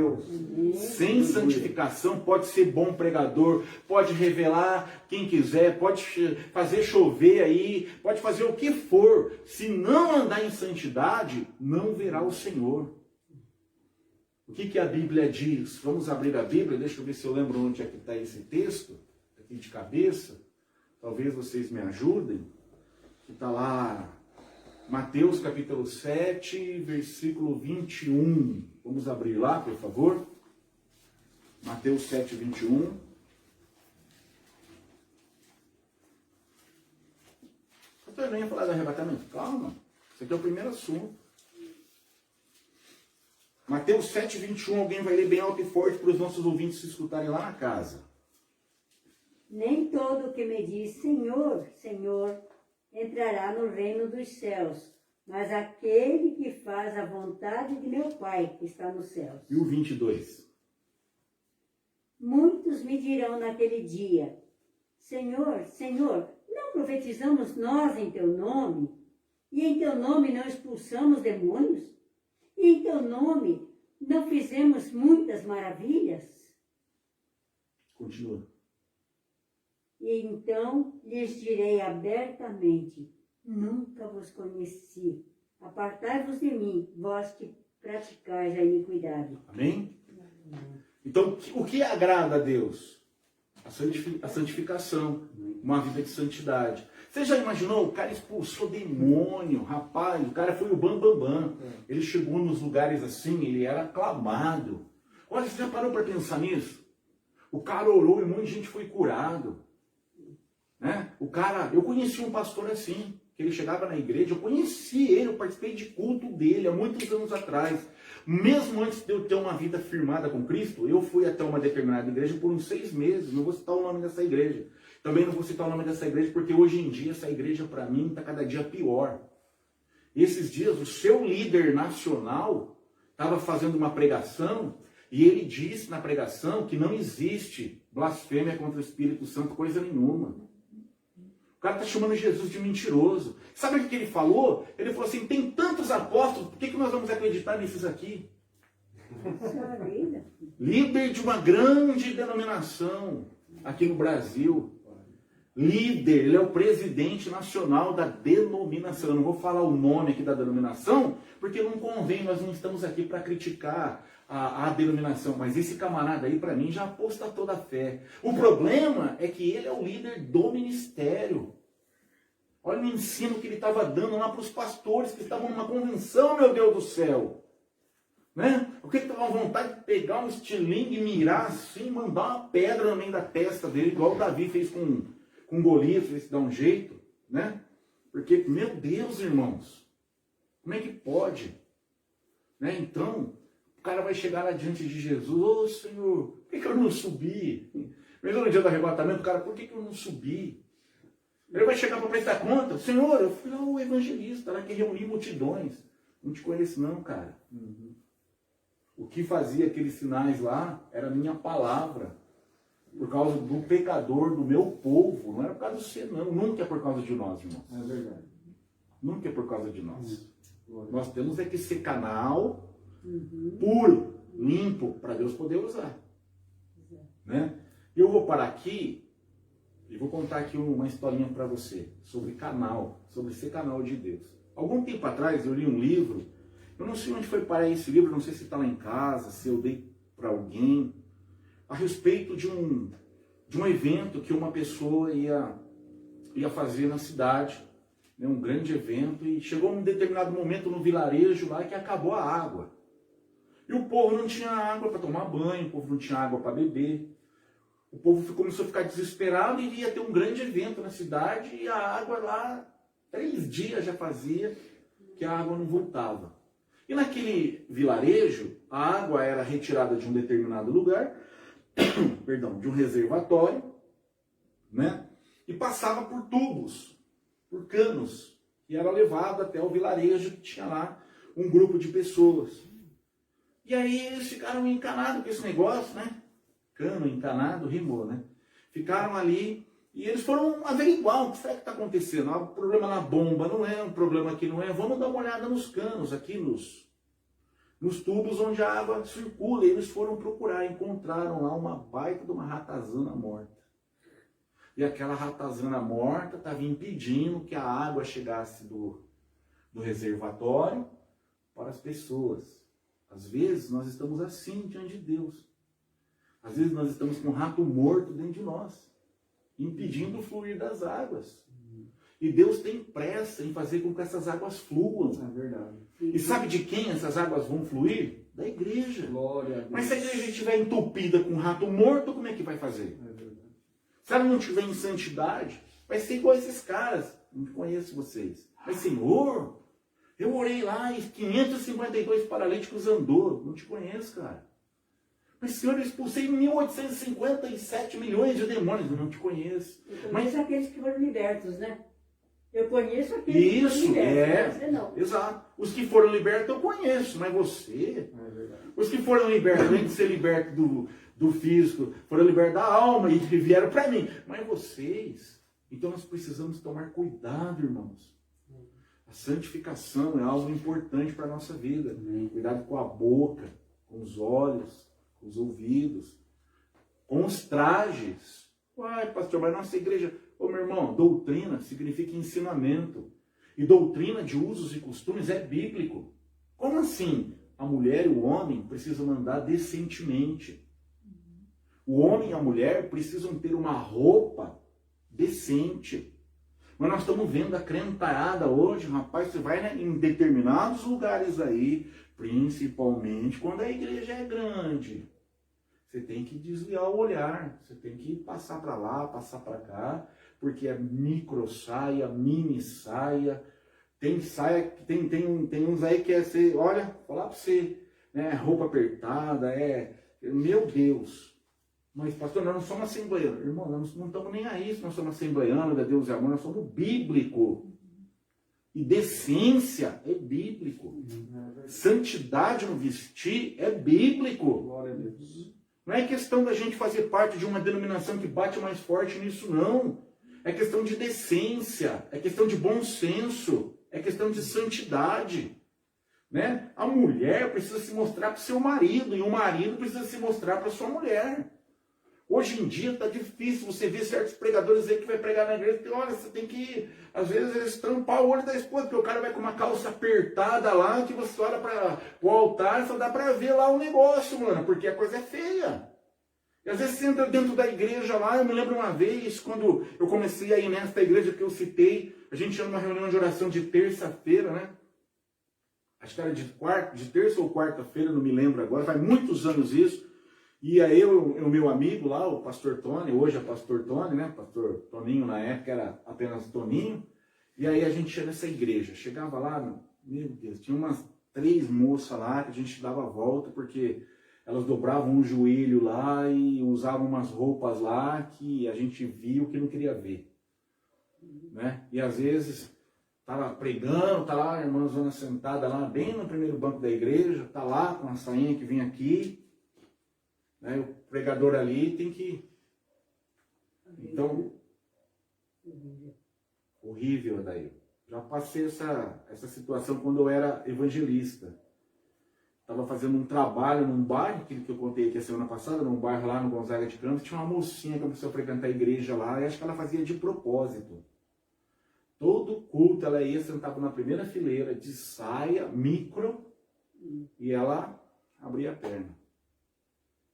Sem santificação, pode ser bom pregador, pode revelar quem quiser, pode fazer chover aí, pode fazer o que for. Se não andar em santidade, não verá o Senhor. O que a Bíblia diz? Vamos abrir a Bíblia, deixa eu ver se eu lembro onde é que está esse texto, aqui de cabeça. Talvez vocês me ajudem. Está lá... Mateus capítulo 7, versículo 21. Vamos abrir lá, por favor. Mateus 7, 21. Eu também ia falar do arrebatamento. Calma. Isso aqui é o primeiro assunto. Mateus 7, 21. Alguém vai ler bem alto e forte para os nossos ouvintes se escutarem lá na casa. Nem todo o que me diz Senhor, Senhor, entrará no reino dos céus, mas aquele que faz a vontade de meu Pai que está nos céus. E o 22? Muitos me dirão naquele dia, Senhor, Senhor, não profetizamos nós em teu nome? E em teu nome não expulsamos demônios? E em teu nome não fizemos muitas maravilhas? Continua. E então lhes direi abertamente, nunca vos conheci. Apartai-vos de mim, vós que praticais a iniquidade. Amém? Então, o que agrada a Deus? A santificação. uma vida de santidade. Você já imaginou? O cara expulsou demônio, rapaz, o cara foi o bambambam. Ele chegou nos lugares assim, ele era aclamado. Olha, você já parou para pensar nisso? O cara orou e um monte de gente foi curado. Né? O cara, eu conheci um pastor assim, que ele chegava na igreja, eu conheci ele, eu participei de culto dele há muitos anos atrás. Mesmo antes de eu ter uma vida firmada com Cristo, eu fui até uma determinada igreja por uns 6 meses, não vou citar o nome dessa igreja. Também não vou citar o nome dessa igreja, porque hoje em dia essa igreja para mim está cada dia pior. Esses dias o seu líder nacional estava fazendo uma pregação e ele disse na pregação que não existe blasfêmia contra o Espírito Santo, coisa nenhuma. O cara está chamando Jesus de mentiroso. Sabe o que ele falou? Ele falou assim, tem tantos apóstolos, por que nós vamos acreditar nesses aqui? Líder de uma grande denominação aqui no Brasil. Líder, ele é o presidente nacional da denominação. Eu não vou falar o nome aqui da denominação, porque não convém, nós não estamos aqui para criticar a denominação. Mas esse camarada aí, para mim, já apostatou da fé. O problema é que ele é o líder do ministério. Olha o ensino que ele estava dando lá para os pastores que estavam numa convenção, meu Deus do céu. Né? O que ele estava com vontade de pegar um estilingue e mirar assim, mandar uma pedra no meio da testa dele, igual o Davi fez com Golias, ver se dá um jeito, né? Porque, meu Deus, irmãos, como é que pode? Né? Então, o cara vai chegar lá diante de Jesus, ô Senhor, por que eu não subi? Mesmo no dia do arrebatamento, o cara, por que eu não subi? Ele vai chegar para prestar conta, Senhor, eu fui lá o evangelista, lá que reuni multidões. Não te conheço não, cara. O que fazia aqueles sinais lá era a minha palavra. Por causa do pecador, do meu povo. Não era por causa de você, não. Nunca é por causa de nós, irmãos. É verdade. Nunca é por causa de nós. Nós temos é que ser canal puro, limpo, para Deus poder usar. Né? E eu vou parar aqui e vou contar aqui uma historinha para você sobre canal, sobre ser canal de Deus. Algum tempo atrás eu li um livro, eu não sei onde foi parar esse livro, não sei se está lá em casa, se eu dei para alguém, a respeito de um evento que uma pessoa ia fazer na cidade, né, um grande evento, e chegou um determinado momento no vilarejo lá que acabou a água. E o povo não tinha água para tomar banho, o povo não tinha água para beber. O povo começou a ficar desesperado e ia ter um grande evento na cidade e a água lá, 3 dias já fazia que a água não voltava. E naquele vilarejo, a água era retirada de um determinado lugar, perdão, de um reservatório, né? E passava por tubos, por canos, e era levado até o vilarejo que tinha lá um grupo de pessoas. E aí eles ficaram encanados com esse negócio, né? Cano, encanado, rimou, né? Ficaram ali e eles foram averiguar o que será que está acontecendo. O problema na bomba não é, um problema aqui não é. Vamos dar uma olhada nos canos, aqui nos tubos onde a água circula. E eles foram procurar, encontraram lá uma baita de uma ratazana morta. E aquela ratazana morta estava impedindo que a água chegasse do reservatório para as pessoas. Às vezes nós estamos assim diante de Deus. Às vezes nós estamos com um rato morto dentro de nós, impedindo o fluir das águas. E Deus tem pressa em fazer com que essas águas fluam. É verdade. E sabe de quem essas águas vão fluir? Da igreja. Glória a Deus. Mas se a igreja estiver entupida com um rato morto, como é que vai fazer? É verdade. Se ela não estiver em santidade, vai ser igual esses caras. Não conheço vocês. Mas, Senhor, eu orei lá e 552 paralíticos andou. Não te conheço, cara. Mas, Senhor, eu expulsei 1.857 milhões de demônios. Eu não te conheço. Eu conheço aqueles que foram libertos, né? Eu conheço aqueles que foram Isso, libertos. Você não. Exato. Os que foram libertos eu conheço, mas você... É verdade. Os que foram libertos, além de ser libertos do físico, foram libertos da alma e vieram para mim. Mas vocês... Então nós precisamos tomar cuidado, irmãos. A santificação é algo importante para a nossa vida. Cuidado com a boca, com os olhos, com os ouvidos, com os trajes. Uai, pastor, mas nossa igreja... Ô, meu irmão, doutrina significa ensinamento. E doutrina de usos e costumes é bíblico. Como assim? A mulher e o homem precisam andar decentemente. O homem e a mulher precisam ter uma roupa decente. Mas nós estamos vendo a crentarada hoje, rapaz, você vai, né, em determinados lugares aí, principalmente quando a igreja é grande. Você tem que desviar o olhar, você tem que passar para lá, passar para cá, porque é micro saia, mini saia, tem saia, tem uns aí que é ser, olha, falar para você, né, roupa apertada, meu Deus. Mas, pastor, nós não somos assembleianos. Irmão, nós não estamos nem aí se nós somos assembleianos, da Deus e amor, nós somos bíblico. E decência é bíblico. Santidade no vestir é bíblico. Glória a Deus. Não é questão da gente fazer parte de uma denominação que bate mais forte nisso, não. É questão de decência, é questão de bom senso, é questão de santidade. Né? A mulher precisa se mostrar para o seu marido, e o marido precisa se mostrar para a sua mulher. Hoje em dia está difícil, você vê certos pregadores aí que vai pregar na igreja, que olha, você tem que, às vezes, eles trampar o olho da esposa, porque o cara vai com uma calça apertada lá, que você olha para o altar, só dá para ver lá o negócio, mano, porque a coisa é feia. E às vezes você entra dentro da igreja lá, eu me lembro uma vez, quando eu comecei a ir nesta igreja que eu citei, a gente ia numa reunião de oração de terça-feira, né? Acho que era de terça ou quarta-feira, não me lembro agora, faz muitos anos isso. E aí o meu amigo lá, o pastor Tony, hoje é pastor Tony, né? Pastor Toninho na época era apenas Toninho. E aí a gente ia nessa igreja. Chegava lá, meu Deus, tinha umas 3 moças lá que a gente dava a volta, porque elas dobravam um joelho lá e usavam umas roupas lá que a gente via o que não queria ver. Né? E às vezes tá lá pregando, tá lá a irmãzona sentada lá bem no primeiro banco da igreja, tá lá com a sainha que vem aqui. Né? O pregador ali tem que... Então, horrível daí. Já passei essa situação quando eu era evangelista. Estava fazendo um trabalho num bairro, aquilo que eu contei aqui a semana passada, num bairro lá no Gonzaga de Campos, tinha uma mocinha que começou a frequentar a igreja lá, e acho que ela fazia de propósito. Todo culto ela ia, sentava na primeira fileira, de saia, micro, e ela abria a perna.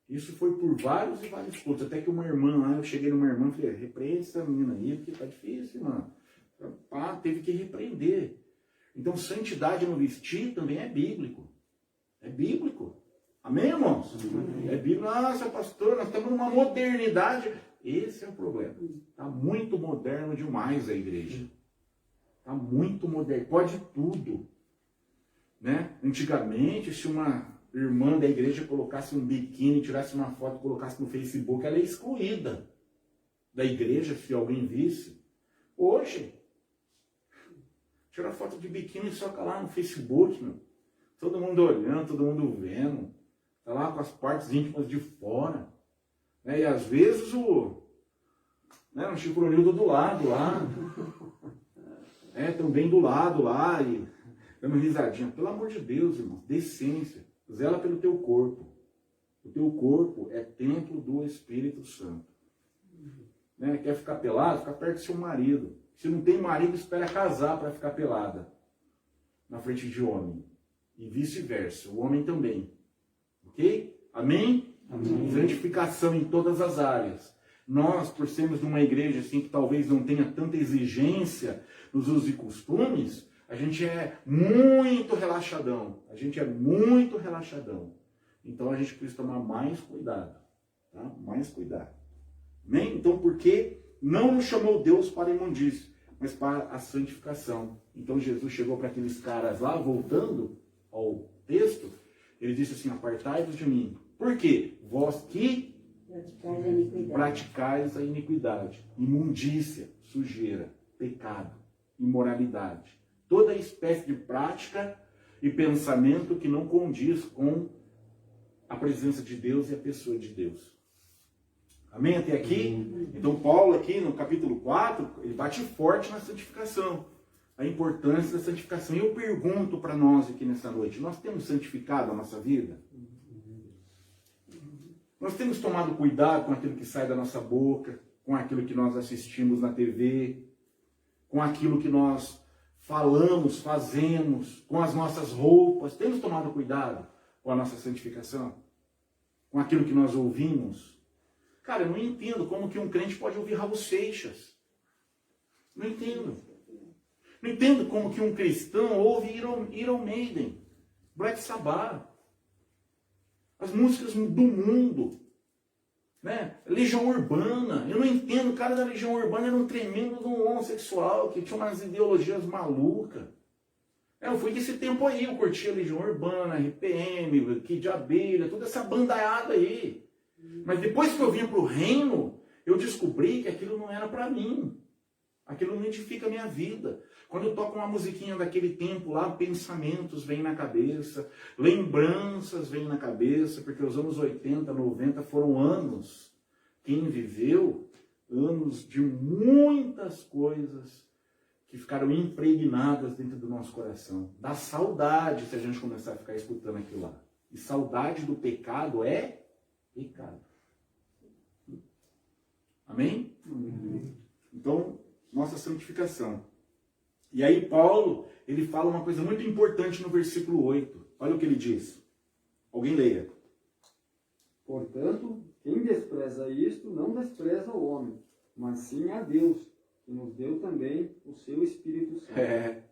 Isso foi por vários e vários cultos, até que uma irmã lá, eu cheguei numa irmã e falei, repreende essa menina aí, porque tá difícil, mano. Pá, teve que repreender. Então, santidade no vestir também é bíblico. É bíblico. Amém, irmãos? Amém. É bíblico. Nossa, pastor, nós estamos numa modernidade. Esse é o problema. Está muito moderno demais a igreja. Está muito moderno. Pode tudo. Né? Antigamente, se uma irmã da igreja colocasse um biquíni, tirasse uma foto e colocasse no Facebook, ela é excluída da igreja, se alguém visse. Hoje, tira foto de biquíni e soca lá no Facebook, meu. Todo mundo olhando, todo mundo vendo. Tá lá com as partes íntimas de fora. Né? E às vezes um chifronildo do lado lá. Também do lado lá. E dando risadinha. Pelo amor de Deus, irmão. Decência. Zela pelo teu corpo. O teu corpo é templo do Espírito Santo. Né? Quer ficar pelado? Fica perto do seu marido. Se não tem marido, espera casar para ficar pelada. Na frente de homem. E vice-versa, o homem também. Ok? Amém? Amém? Santificação em todas as áreas. Nós, por sermos de uma igreja assim que talvez não tenha tanta exigência nos usos e costumes, a gente é muito relaxadão. A gente é muito relaxadão. Então a gente precisa tomar mais cuidado. Tá? Mais cuidado. Amém? Então por que não nos chamou Deus para a imundície, mas para a santificação? Então Jesus chegou para aqueles caras lá, voltando ao texto, ele disse assim, apartai-vos de mim. Por quê? Vós que praticais a iniquidade, imundícia, sujeira, pecado, imoralidade. Toda espécie de prática e pensamento que não condiz com a presença de Deus e a pessoa de Deus. Amém? Até aqui? Então Paulo aqui no capítulo 4, ele bate forte na santificação. A importância da santificação. E eu pergunto para nós aqui nessa noite, nós temos santificado a nossa vida? Nós temos tomado cuidado com aquilo que sai da nossa boca, com aquilo que nós assistimos na TV, com aquilo que nós falamos, fazemos, com as nossas roupas? Temos tomado cuidado com a nossa santificação? Com aquilo que nós ouvimos? Cara, eu não entendo como que um crente pode ouvir Raul Seixas. Não entendo. Não entendo como que um cristão ouve Iron Maiden, Black Sabbath, as músicas do mundo, né? Legião Urbana. Eu não entendo, o cara da Legião Urbana era um tremendo de um homossexual que tinha umas ideologias malucas. Eu fui desse tempo aí, eu curtia Legião Urbana, RPM, Kid de Abelha, toda essa bandaiada aí. Mas depois que eu vim para o reino, eu descobri que aquilo não era para mim. Aquilo não edifica a minha vida. Quando eu toco uma musiquinha daquele tempo lá, pensamentos vêm na cabeça, lembranças vêm na cabeça, porque os anos 80, 90 foram anos, quem viveu, anos de muitas coisas que ficaram impregnadas dentro do nosso coração. Dá saudade se a gente começar a ficar escutando aquilo lá. E saudade do pecado é pecado. Amém? Então, nossa santificação. E aí Paulo, ele fala uma coisa muito importante no versículo 8. Olha o que ele diz. Alguém leia. Portanto, quem despreza isto, não despreza o homem, mas sim a Deus, que nos deu também o seu Espírito Santo.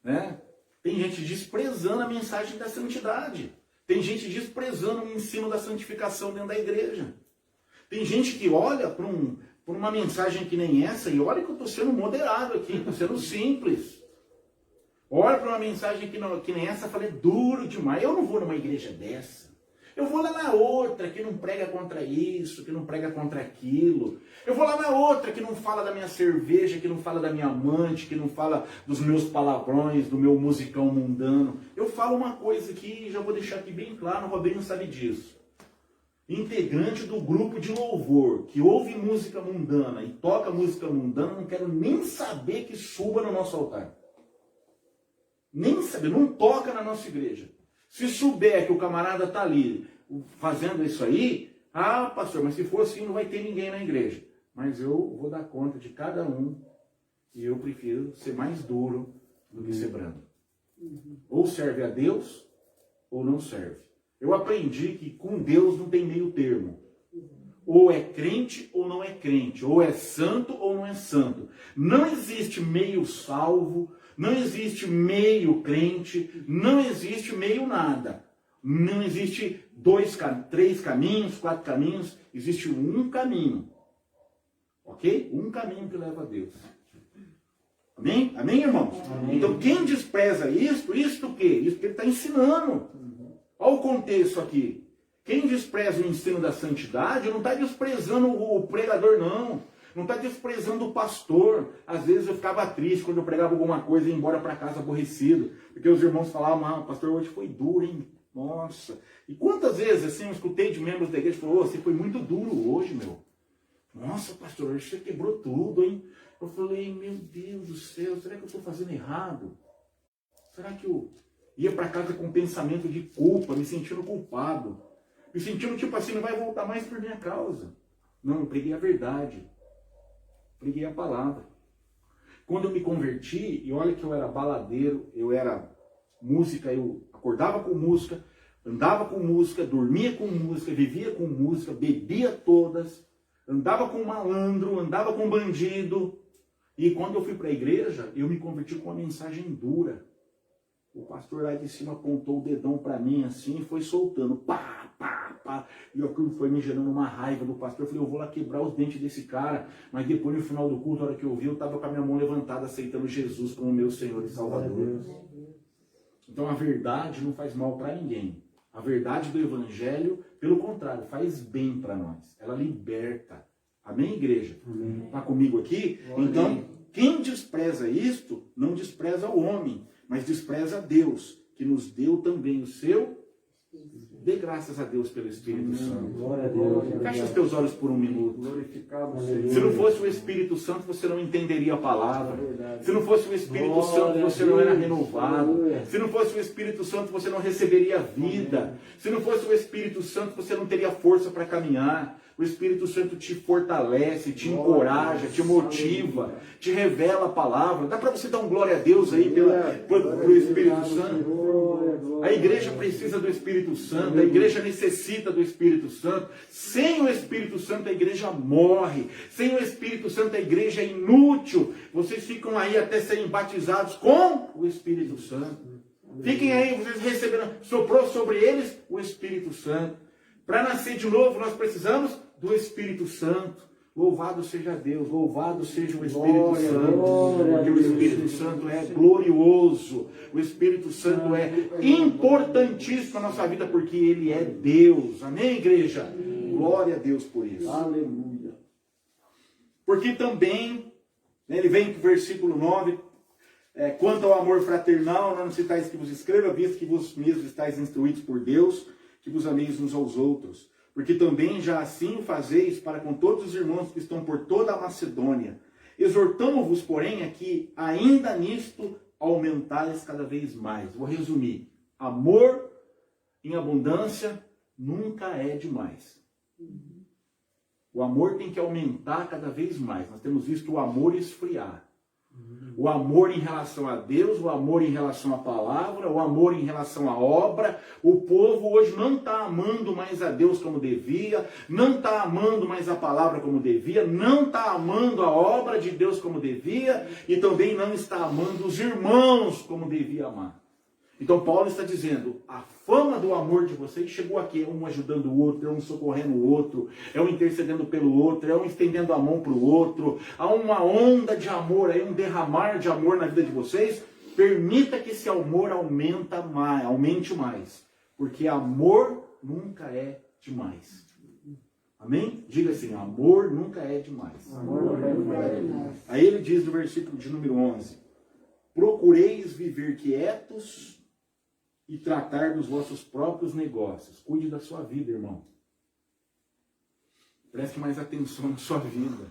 Né? Tem gente desprezando a mensagem da santidade. Tem gente desprezando o ensino da santificação dentro da igreja. Tem gente que olha para uma mensagem que nem essa, e olha que eu estou sendo moderado aqui, estou sendo simples. Olha para uma mensagem que nem essa e fala, é duro demais. Eu não vou numa igreja dessa. Eu vou lá na outra que não prega contra isso, que não prega contra aquilo. Eu vou lá na outra que não fala da minha cerveja, que não fala da minha amante, que não fala dos meus palavrões, do meu musicão mundano. Eu falo uma coisa aqui, já vou deixar aqui bem claro, o Robinho sabe disso. Integrante do grupo de louvor, que ouve música mundana e toca música mundana, não quero nem saber que suba no nosso altar. Nem saber, não toca na nossa igreja. Se souber que o camarada está ali fazendo isso aí, ah, pastor, mas se for assim não vai ter ninguém na igreja. Mas eu vou dar conta de cada um e eu prefiro ser mais duro do que ser brando. Ou serve a Deus ou não serve. Eu aprendi que com Deus não tem meio termo. Ou é crente ou não é crente. Ou é santo ou não é santo. Não existe meio salvo, não existe meio crente, não existe meio nada. Não existe 3 caminhos, 4 caminhos, existe um caminho. Ok? Um caminho que leva a Deus. Amém? Amém, irmãos? Amém. Então quem despreza isto o quê? Isso que ele está ensinando. Olha o contexto aqui. Quem despreza o ensino da santidade não está desprezando o pregador, não. Não está desprezando o pastor. Às vezes eu ficava triste quando eu pregava alguma coisa e ia embora para casa aborrecido. Porque os irmãos falavam, ah, o pastor hoje foi duro, hein? Nossa. E quantas vezes assim eu escutei de membros da igreja e falou, você foi muito duro hoje, meu. Nossa, pastor, hoje você quebrou tudo, hein? Eu falei, meu Deus do céu, será que eu estou fazendo errado? Será que eu ia para casa com um pensamento de culpa, me sentindo culpado? Me sentindo tipo assim, não vai voltar mais por minha causa. Não, eu preguei a verdade. Preguei a palavra. Quando eu me converti, e olha que eu era baladeiro, eu era música, eu acordava com música, andava com música, dormia com música, vivia com música, bebia todas, andava com malandro, andava com bandido. E quando eu fui para a igreja, eu me converti com uma mensagem dura. O pastor lá de cima apontou o dedão para mim assim e foi soltando. Pá, pá, pá. E aquilo foi me gerando uma raiva do pastor. Eu falei, eu vou lá quebrar os dentes desse cara. Mas depois, no final do culto, a hora que eu vi, eu estava com a minha mão levantada, aceitando Jesus como meu Senhor e Salvador. Então a verdade não faz mal para ninguém. A verdade do Evangelho, pelo contrário, faz bem para nós. Ela liberta. Amém, igreja? Está comigo aqui? Então, quem despreza isto, não despreza o homem, mas despreza a Deus, que nos deu também o seu. Dê graças a Deus pelo Espírito Santo. Glória a Deus. Feche os teus olhos por um minuto. Glorificado seja. Se não fosse o Espírito Santo, você não entenderia a palavra. Se não fosse o Espírito Santo, você não era renovado. Se não fosse o Espírito Santo, você não receberia vida. Se não fosse o Espírito Santo, você não teria força para caminhar. O Espírito Santo te fortalece, te encoraja, te motiva, te revela a palavra. Dá para você dar um glória a Deus aí pelo Espírito Santo? A igreja precisa do Espírito Santo, a igreja necessita do Espírito Santo. Sem o Espírito Santo a igreja morre. Sem o Espírito Santo a igreja é inútil. Vocês ficam aí até serem batizados com o Espírito Santo. Fiquem aí, vocês receberam, soprou sobre eles o Espírito Santo. Para nascer de novo, nós precisamos do Espírito Santo. Louvado seja Deus, louvado seja o Espírito Santo, porque o Espírito Santo é glorioso, o Espírito Santo é importantíssimo na nossa vida, porque Ele é Deus. Amém, igreja? Glória a Deus por isso. Aleluia. Porque também, ele vem para o versículo 9, quanto ao amor fraternal, não necessitais que vos escreva, visto que vos mesmos estáis instruídos por Deus, que vos ameis uns aos outros. Porque também já assim o fazeis para com todos os irmãos que estão por toda a Macedônia. Exortamo-vos, porém, a que ainda nisto aumentais cada vez mais. Vou resumir. Amor em abundância nunca é demais. O amor tem que aumentar cada vez mais. Nós temos visto o amor esfriar. O amor em relação a Deus, o amor em relação à palavra, o amor em relação à obra. O povo hoje não está amando mais a Deus como devia, não está amando mais a palavra como devia, não está amando a obra de Deus como devia e também não está amando os irmãos como devia amar. Então Paulo está dizendo, a fama do amor de vocês chegou aqui, é um ajudando o outro, é um socorrendo o outro, é um intercedendo pelo outro, é um estendendo a mão para o outro, há uma onda de amor, aí um derramar de amor na vida de vocês. Permita que esse amor aumente mais, porque amor nunca é demais. Amém? Diga assim, amor nunca é demais. Amor nunca é demais. Aí ele diz no versículo de número 11, procureis viver quietos e tratar dos vossos próprios negócios. Cuide da sua vida, irmão. Preste mais atenção na sua vida.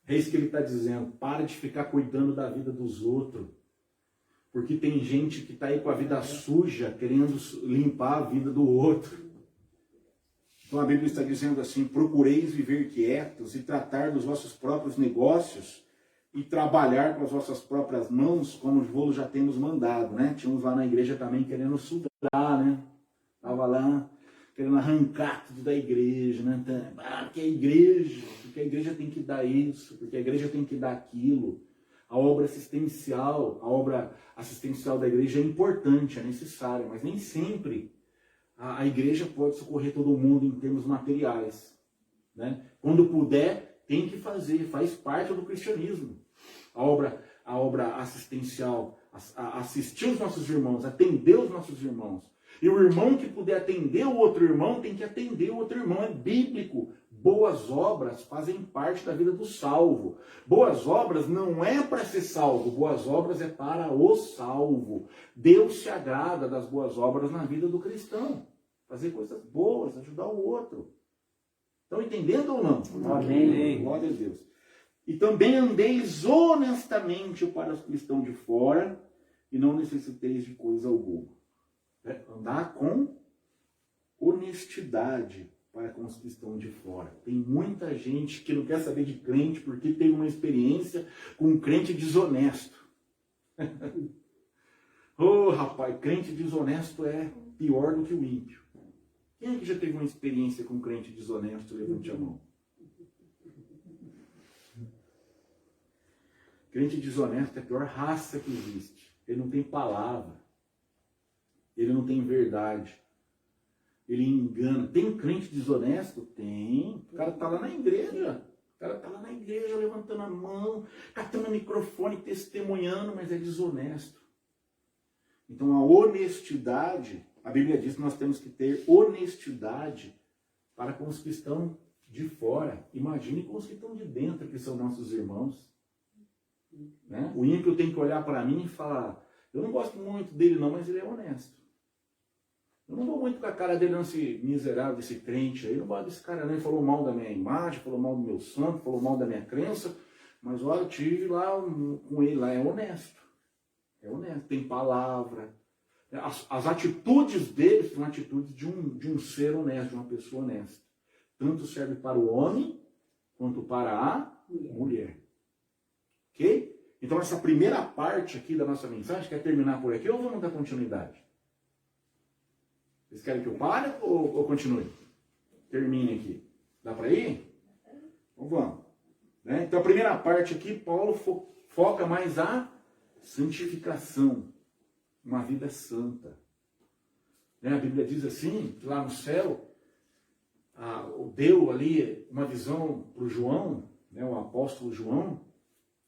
É isso que ele está dizendo. Para de ficar cuidando da vida dos outros. Porque tem gente que está aí com a vida suja, querendo limpar a vida do outro. Então a Bíblia está dizendo assim, procureis viver quietos e tratar dos vossos próprios negócios e trabalhar com as vossas próprias mãos, como o Vô já tem nos mandado, né? Tínhamos lá na igreja também querendo sugar, né? Estava lá querendo arrancar tudo da igreja, né? Porque a igreja tem que dar isso, porque a igreja tem que dar aquilo. A obra assistencial da igreja é importante, é necessária, mas nem sempre a igreja pode socorrer todo mundo em termos materiais, né? Quando puder, tem que fazer, faz parte do cristianismo. A obra assistencial, assistir os nossos irmãos, atender os nossos irmãos. E o irmão que puder atender o outro irmão, tem que atender o outro irmão. É bíblico. Boas obras fazem parte da vida do salvo. Boas obras não é para ser salvo, boas obras é para o salvo. Deus se agrada das boas obras na vida do cristão. Fazer coisas boas, ajudar o outro. Estão entendendo ou não? Amém. Glória a Deus. E também andeis honestamente para os que estão de fora e não necessiteis de coisa alguma. Andar com honestidade para com os que estão de fora. Tem muita gente que não quer saber de crente porque tem uma experiência com um crente desonesto. Oh, rapaz, crente desonesto é pior do que o ímpio. Quem é que já teve uma experiência com um crente desonesto? Levante a mão. Crente desonesto é a pior raça que existe. Ele não tem palavra. Ele não tem verdade. Ele engana. Tem crente desonesto? Tem. O cara está lá na igreja. O cara está lá na igreja levantando a mão, catando o microfone, testemunhando, mas é desonesto. Então a honestidade, a Bíblia diz que nós temos que ter honestidade para com os que estão de fora. Imagine com os que estão de dentro, que são nossos irmãos. Né? O ímpio tem que olhar para mim e falar, eu não gosto muito dele não, mas ele é honesto. Eu não vou muito com a cara dele, não, esse miserável, desse crente aí. Eu não gosto desse cara, nem falou mal da minha imagem, falou mal do meu santo, falou mal da minha crença. Mas olha, eu tive lá com ele lá, é honesto. É honesto, tem palavra. As atitudes dele são atitudes de um ser honesto, de uma pessoa honesta. tanto serve para o homem quanto para a mulher. Ok? Então essa primeira parte aqui da nossa mensagem quer terminar por aqui ou vamos dar continuidade? Vocês querem que eu pare ou continue? Termine aqui. Dá para ir? Então vamos. Né? Então a primeira parte aqui, Paulo foca mais a santificação. Uma vida santa. Né? A Bíblia diz assim, que lá no céu, deu ali uma visão para o João, né, o apóstolo João,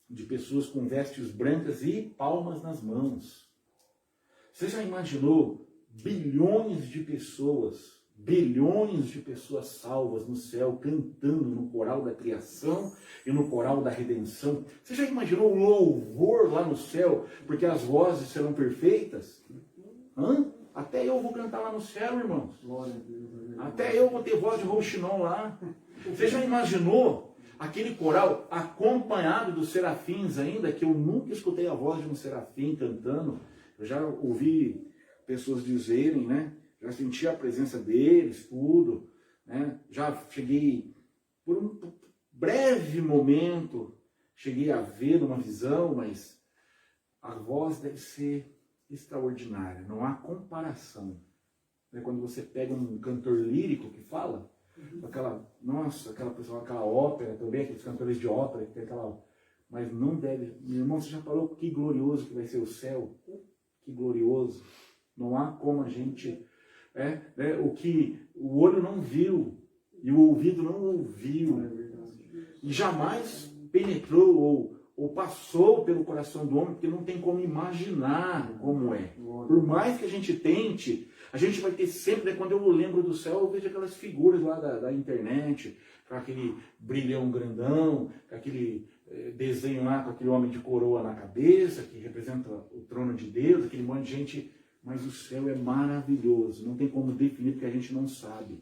de pessoas com vestes brancas e palmas nas mãos. Você já imaginou bilhões de pessoas salvas no céu, cantando no coral da criação e no coral da redenção? Você já imaginou o louvor lá no céu, porque as vozes serão perfeitas? Até eu vou cantar lá no céu, irmãos. Até eu vou ter voz de rouxinol lá. Você já imaginou aquele coral acompanhado dos serafins ainda, que eu nunca escutei a voz de um serafim cantando? Eu já ouvi pessoas dizerem, né? Já senti a presença deles, tudo, né? Já cheguei, por um breve momento, cheguei a ver numa visão, mas a voz deve ser extraordinária, não há comparação. Né? Quando você pega um cantor lírico que fala, aquela pessoa, aquela ópera também, aqueles cantores de ópera que tem aquela... Mas não deve... Meu irmão, você já falou que glorioso que vai ser o céu? Que glorioso. Não há como a gente... o que o olho não viu e o ouvido não ouviu e jamais penetrou ou passou pelo coração do homem, porque não tem como imaginar como é. Por mais que a gente tente, a gente vai ter sempre, quando eu lembro do céu, eu vejo aquelas figuras lá da internet, com aquele brilhão grandão, com aquele desenho lá, com aquele homem de coroa na cabeça, que representa o trono de Deus, aquele monte de gente. Mas o céu é maravilhoso, não tem como definir porque a gente não sabe.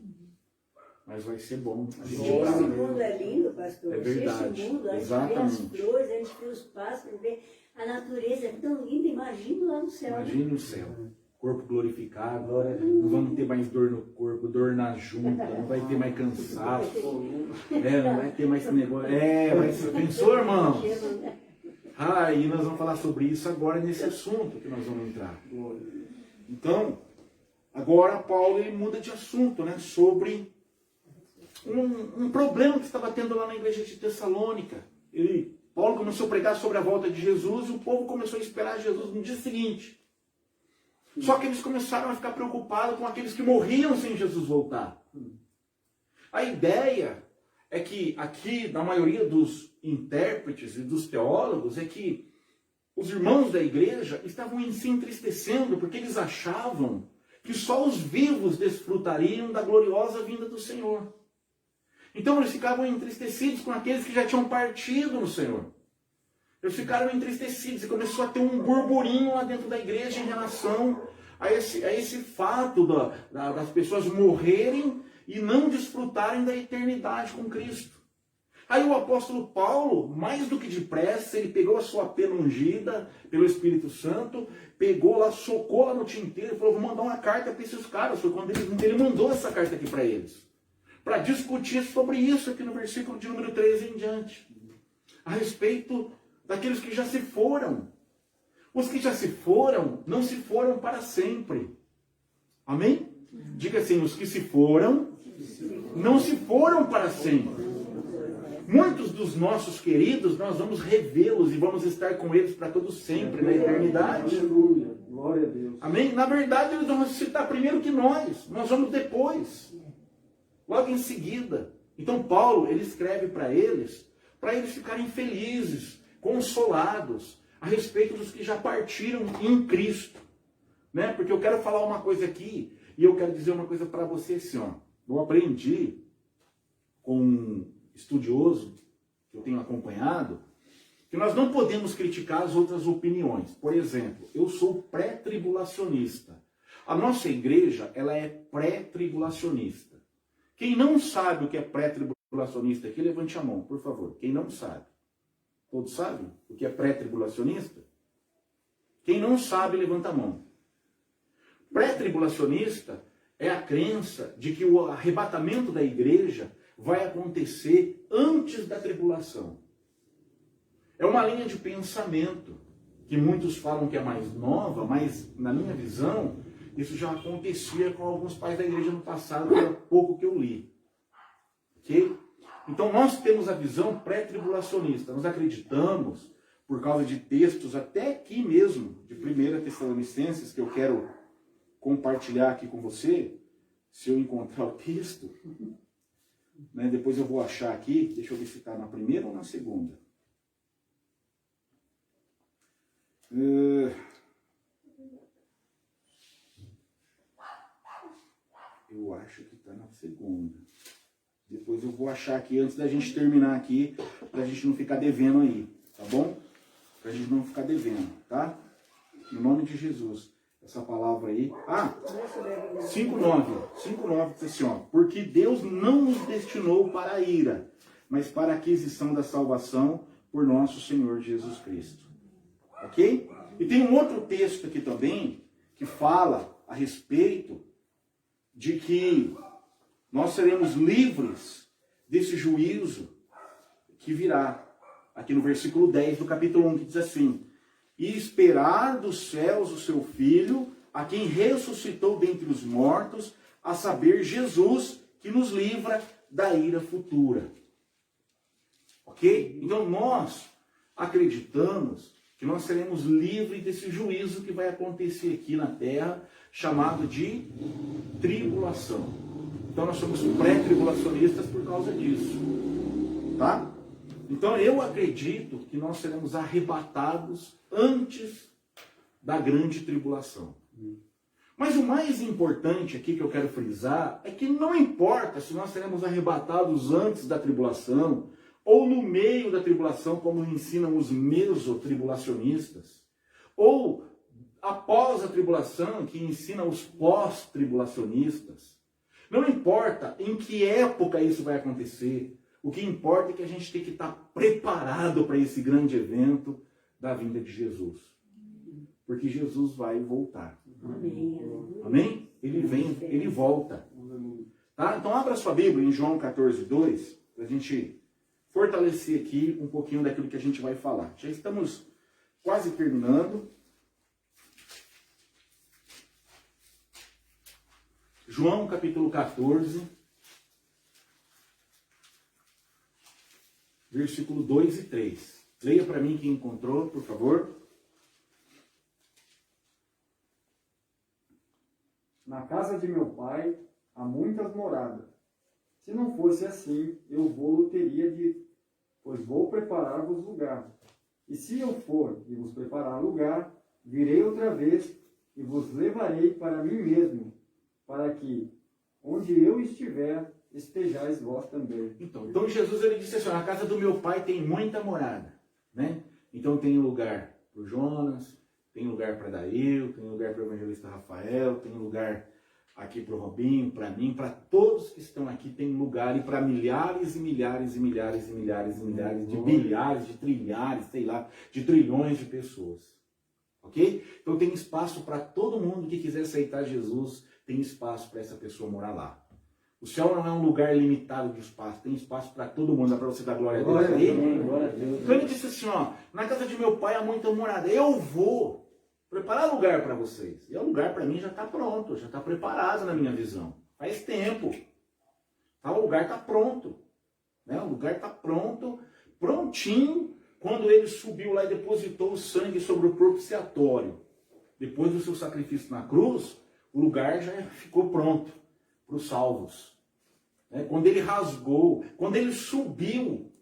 Mas vai ser bom. Esse mundo é lindo, pastor. É verdade. Esse mundo, a gente vê as flores, a gente vê os pássaros, vê a natureza, é tão linda. Imagina lá no céu. Imagine o céu. Corpo glorificado. Não vamos ter mais dor no corpo, dor na junta, não vai ter mais cansaço. Não vai ter mais esse negócio. Mas pensou, irmãos? E nós vamos falar sobre isso agora nesse assunto que nós vamos entrar. Então, agora Paulo ele muda de assunto, né? Sobre um problema que estava tendo lá na igreja de Tessalônica. Paulo começou a pregar sobre a volta de Jesus e o povo começou a esperar Jesus no dia seguinte. Só que eles começaram a ficar preocupados com aqueles que morriam sem Jesus voltar. A ideia é que aqui, na maioria dos intérpretes e dos teólogos, é que os irmãos da igreja estavam se entristecendo porque eles achavam que só os vivos desfrutariam da gloriosa vinda do Senhor. Então eles ficavam entristecidos com aqueles que já tinham partido no Senhor. Eles ficaram entristecidos e começou a ter um burburinho lá dentro da igreja em relação a esse fato das pessoas morrerem e não desfrutarem da eternidade com Cristo. Aí o apóstolo Paulo, mais do que depressa, ele pegou a sua pena ungida pelo Espírito Santo, pegou lá, socou lá no tinteiro e falou, vou mandar uma carta para esses caras. Foi quando ele mandou essa carta aqui para eles, para discutir sobre isso aqui no versículo de número 13 em diante, a respeito daqueles que já se foram. Os que já se foram, não se foram para sempre. Amém? Diga assim, os que se foram, não se foram para sempre. Muitos dos nossos queridos, nós vamos revê-los e vamos estar com eles para todo sempre, na eternidade. Aleluia, glória a Deus. Amém? Na verdade, eles vão ressuscitar primeiro que nós vamos depois, logo em seguida. Então Paulo, ele escreve para eles ficarem felizes, consolados, a respeito dos que já partiram em Cristo. Né? Porque eu quero falar uma coisa aqui, e eu quero dizer uma coisa para você assim, ó. Eu aprendi com um estudioso que eu tenho acompanhado, que nós não podemos criticar as outras opiniões. Por exemplo, eu sou pré-tribulacionista. A nossa igreja, ela é pré-tribulacionista. Quem não sabe o que é pré-tribulacionista aqui, levante a mão, por favor. Quem não sabe? Todos sabem o que é pré-tribulacionista? Quem não sabe, levanta a mão. Pré-tribulacionista é a crença de que o arrebatamento da igreja vai acontecer antes da tribulação. É uma linha de pensamento que muitos falam que é mais nova, mas na minha visão, isso já acontecia com alguns pais da igreja no passado, que era pouco que eu li. Ok? Então nós temos a visão pré-tribulacionista. Nós acreditamos, por causa de textos até aqui mesmo, de 1 Tessalonicenses, que eu quero compartilhar aqui com você, se eu encontrar o texto, né, depois eu vou achar aqui, deixa eu ver se está na primeira ou na segunda. Eu acho que está na segunda. Depois eu vou achar aqui, antes da gente terminar aqui, para a gente não ficar devendo aí, tá bom? Para a gente não ficar devendo, tá? Em nome de Jesus. Essa palavra aí. 5:9 diz assim, ó. Porque Deus não nos destinou para a ira, mas para a aquisição da salvação por nosso Senhor Jesus Cristo. Ok? E tem um outro texto aqui também, que fala a respeito de que nós seremos livres desse juízo que virá. Aqui no versículo 10 do capítulo 1, que diz assim: e esperar dos céus o seu Filho, a quem ressuscitou dentre os mortos, a saber, Jesus, que nos livra da ira futura. Ok? Então nós acreditamos que nós seremos livres desse juízo que vai acontecer aqui na terra, chamado de tribulação. Então nós somos pré-tribulacionistas por causa disso. Tá? Então eu acredito que nós seremos arrebatados antes da grande tribulação. Mas o mais importante aqui que eu quero frisar é que não importa se nós seremos arrebatados antes da tribulação ou no meio da tribulação, como ensinam os mesotribulacionistas, ou após a tribulação, que ensinam os pós-tribulacionistas. Não importa em que época isso vai acontecer. O que importa é que a gente tem que estar preparado para esse grande evento da vinda de Jesus. Porque Jesus vai voltar. Amém. Amém? Ele vem, ele volta. Tá? Então abra sua Bíblia em João 14:2, para a gente fortalecer aqui um pouquinho daquilo que a gente vai falar. Já estamos quase terminando. João capítulo 14, versículo 2 e 3. Leia para mim quem encontrou, por favor. Na casa de meu pai há muitas moradas. Se não fosse assim, eu vou teria dito, pois vou preparar-vos lugar. E se eu for e vos preparar lugar, virei outra vez e vos levarei para mim mesmo, para que, onde eu estiver, estejais vós também. Então Jesus ele disse assim: na casa do meu pai tem muita morada, né? Então tem lugar para o Jonas, tem lugar para Dail, tem lugar para o evangelista Rafael, tem lugar aqui para o Robinho, para mim, para todos que estão aqui tem lugar, e para milhares e milhares e milhares e milhares e milhares de bilhares, de trilhares, sei lá, de trilhões de pessoas. Ok? Então tem espaço para todo mundo que quiser aceitar Jesus, tem espaço para essa pessoa morar lá. O céu não é um lugar limitado de espaço, tem espaço para todo mundo. Dá para você dar glória a Deus aí? Então ele disse assim, ó, na casa de meu pai há muita morada, eu vou preparar lugar para vocês. E o lugar para mim já está pronto, já está preparado na minha visão. Faz tempo. Tá, o lugar está pronto. Né? O lugar está pronto, prontinho, quando ele subiu lá e depositou o sangue sobre o propiciatório. Depois do seu sacrifício na cruz, o lugar já ficou pronto para os salvos. Né? Quando ele rasgou, quando ele subiu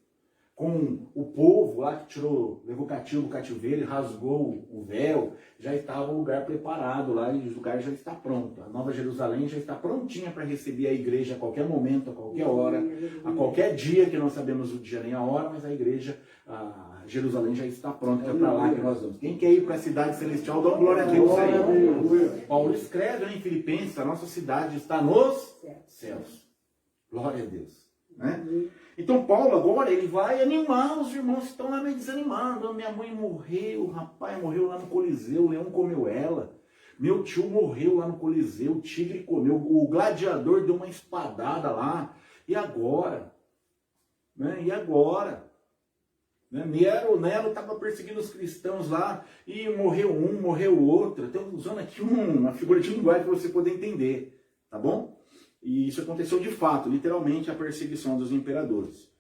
com o povo lá que levou cativo do cativeiro e rasgou o véu, já estava o lugar preparado lá e o lugar já está pronto. A Nova Jerusalém já está prontinha para receber a igreja a qualquer momento, a qualquer hora, a qualquer dia, que não sabemos o dia nem a hora, mas a igreja, a Jerusalém já está pronta, é para lá que nós vamos. Quem quer ir para a cidade celestial, dá glória a Deus aí. Paulo escreve em Filipenses, a nossa cidade está nos céus. Glória a Deus. Né? Então Paulo agora ele vai animar os irmãos que estão lá meio desanimados. Minha mãe morreu, rapaz, morreu lá no Coliseu, o leão comeu ela. Meu tio morreu lá no Coliseu, o tigre comeu, o gladiador deu uma espadada lá E agora? Né? E agora? Né? Nero estava perseguindo os cristãos lá e morreu um, morreu o outro. Estou usando aqui uma figura de linguagem para você poder entender, tá bom? E isso aconteceu de fato, literalmente, a perseguição dos imperadores.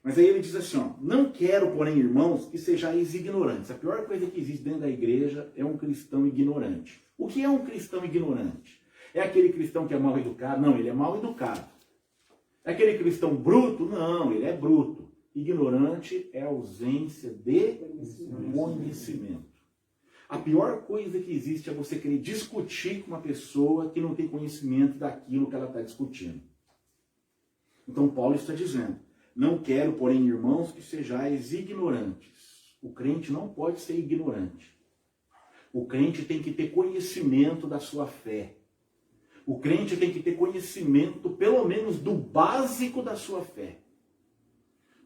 Mas aí ele diz assim, ó, não quero, porém, irmãos, que sejais ignorantes. A pior coisa que existe dentro da igreja é um cristão ignorante. O que é um cristão ignorante? É aquele cristão que é mal educado? Não, ele é mal educado. É aquele cristão bruto? Não, ele é bruto. Ignorante é a ausência de conhecimento. A pior coisa que existe é você querer discutir com uma pessoa que não tem conhecimento daquilo que ela está discutindo. Então Paulo está dizendo, não quero, porém, irmãos, que sejais ignorantes. O crente não pode ser ignorante. O crente tem que ter conhecimento da sua fé. O crente tem que ter conhecimento, pelo menos, do básico da sua fé.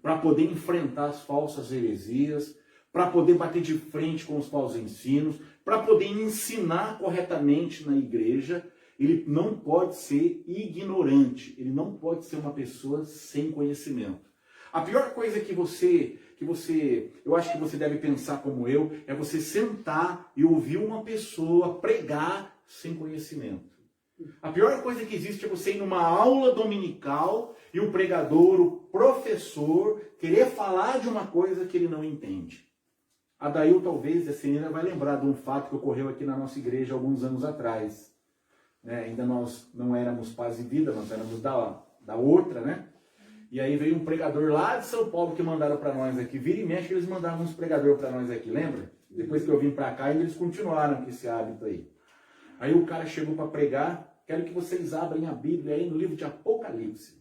Para poder enfrentar as falsas heresias, para poder bater de frente com os falsos ensinos, para poder ensinar corretamente na igreja. Ele não pode ser ignorante, ele não pode ser uma pessoa sem conhecimento. A pior coisa eu acho que você deve pensar como eu, é você sentar e ouvir uma pessoa pregar sem conhecimento. A pior coisa que existe é você ir numa aula dominical e o pregador, o professor, querer falar de uma coisa que ele não entende. A Dail, talvez, a senhora vai lembrar de um fato que ocorreu aqui na nossa igreja alguns anos atrás. Ainda nós não éramos Paz e Vida, nós éramos da outra, né? E aí veio um pregador lá de São Paulo que mandaram para nós aqui. Vira e mexe, eles mandavam uns pregadores para nós aqui, lembra? Depois que eu vim para cá, eles continuaram com esse hábito aí. Aí o cara chegou para pregar, quero que vocês abrem a Bíblia aí no livro de Apocalipse.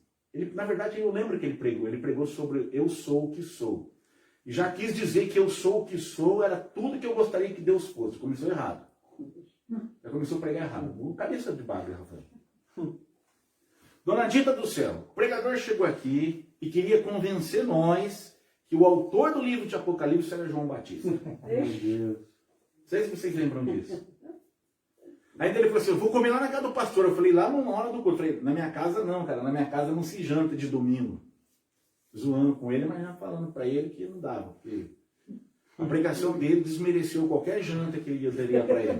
Na verdade, eu lembro que ele pregou sobre eu sou o que sou. E já quis dizer que eu sou o que sou, era tudo que eu gostaria que Deus fosse. Começou errado. Já começou a pregar errado. Cabeça de bagulho, Rafael. Dona Dita do céu, o pregador chegou aqui e queria convencer nós que o autor do livro de Apocalipse era João Batista. Meu Deus. Não sei se vocês lembram disso. Aí ele falou assim, eu vou comer lá na casa do pastor. Eu falei, lá na hora do culto. Eu falei, na minha casa não, cara. Na minha casa não se janta de domingo. Zoando com ele, mas já falando para ele que não dava. Porque a pregação dele desmereceu qualquer janta que ele daria para ele.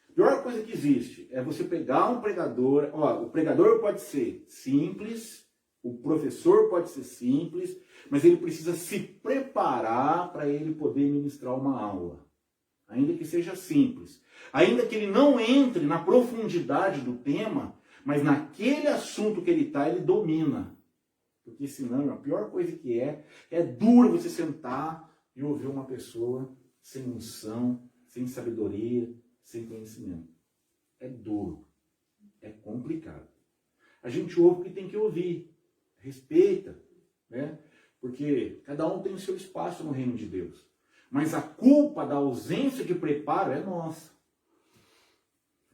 A pior coisa que existe é você pegar um pregador. O pregador pode ser simples, o professor pode ser simples, mas ele precisa se preparar para ele poder ministrar uma aula. Ainda que seja simples. Ainda que ele não entre na profundidade do tema, mas naquele assunto que ele está, ele domina. Porque senão, a pior coisa que é duro você sentar e ouvir uma pessoa sem unção, sem sabedoria, sem conhecimento. É duro. É complicado. A gente ouve o que tem que ouvir. Respeita, né? Porque cada um tem o seu espaço no reino de Deus. Mas a culpa da ausência de preparo é nossa.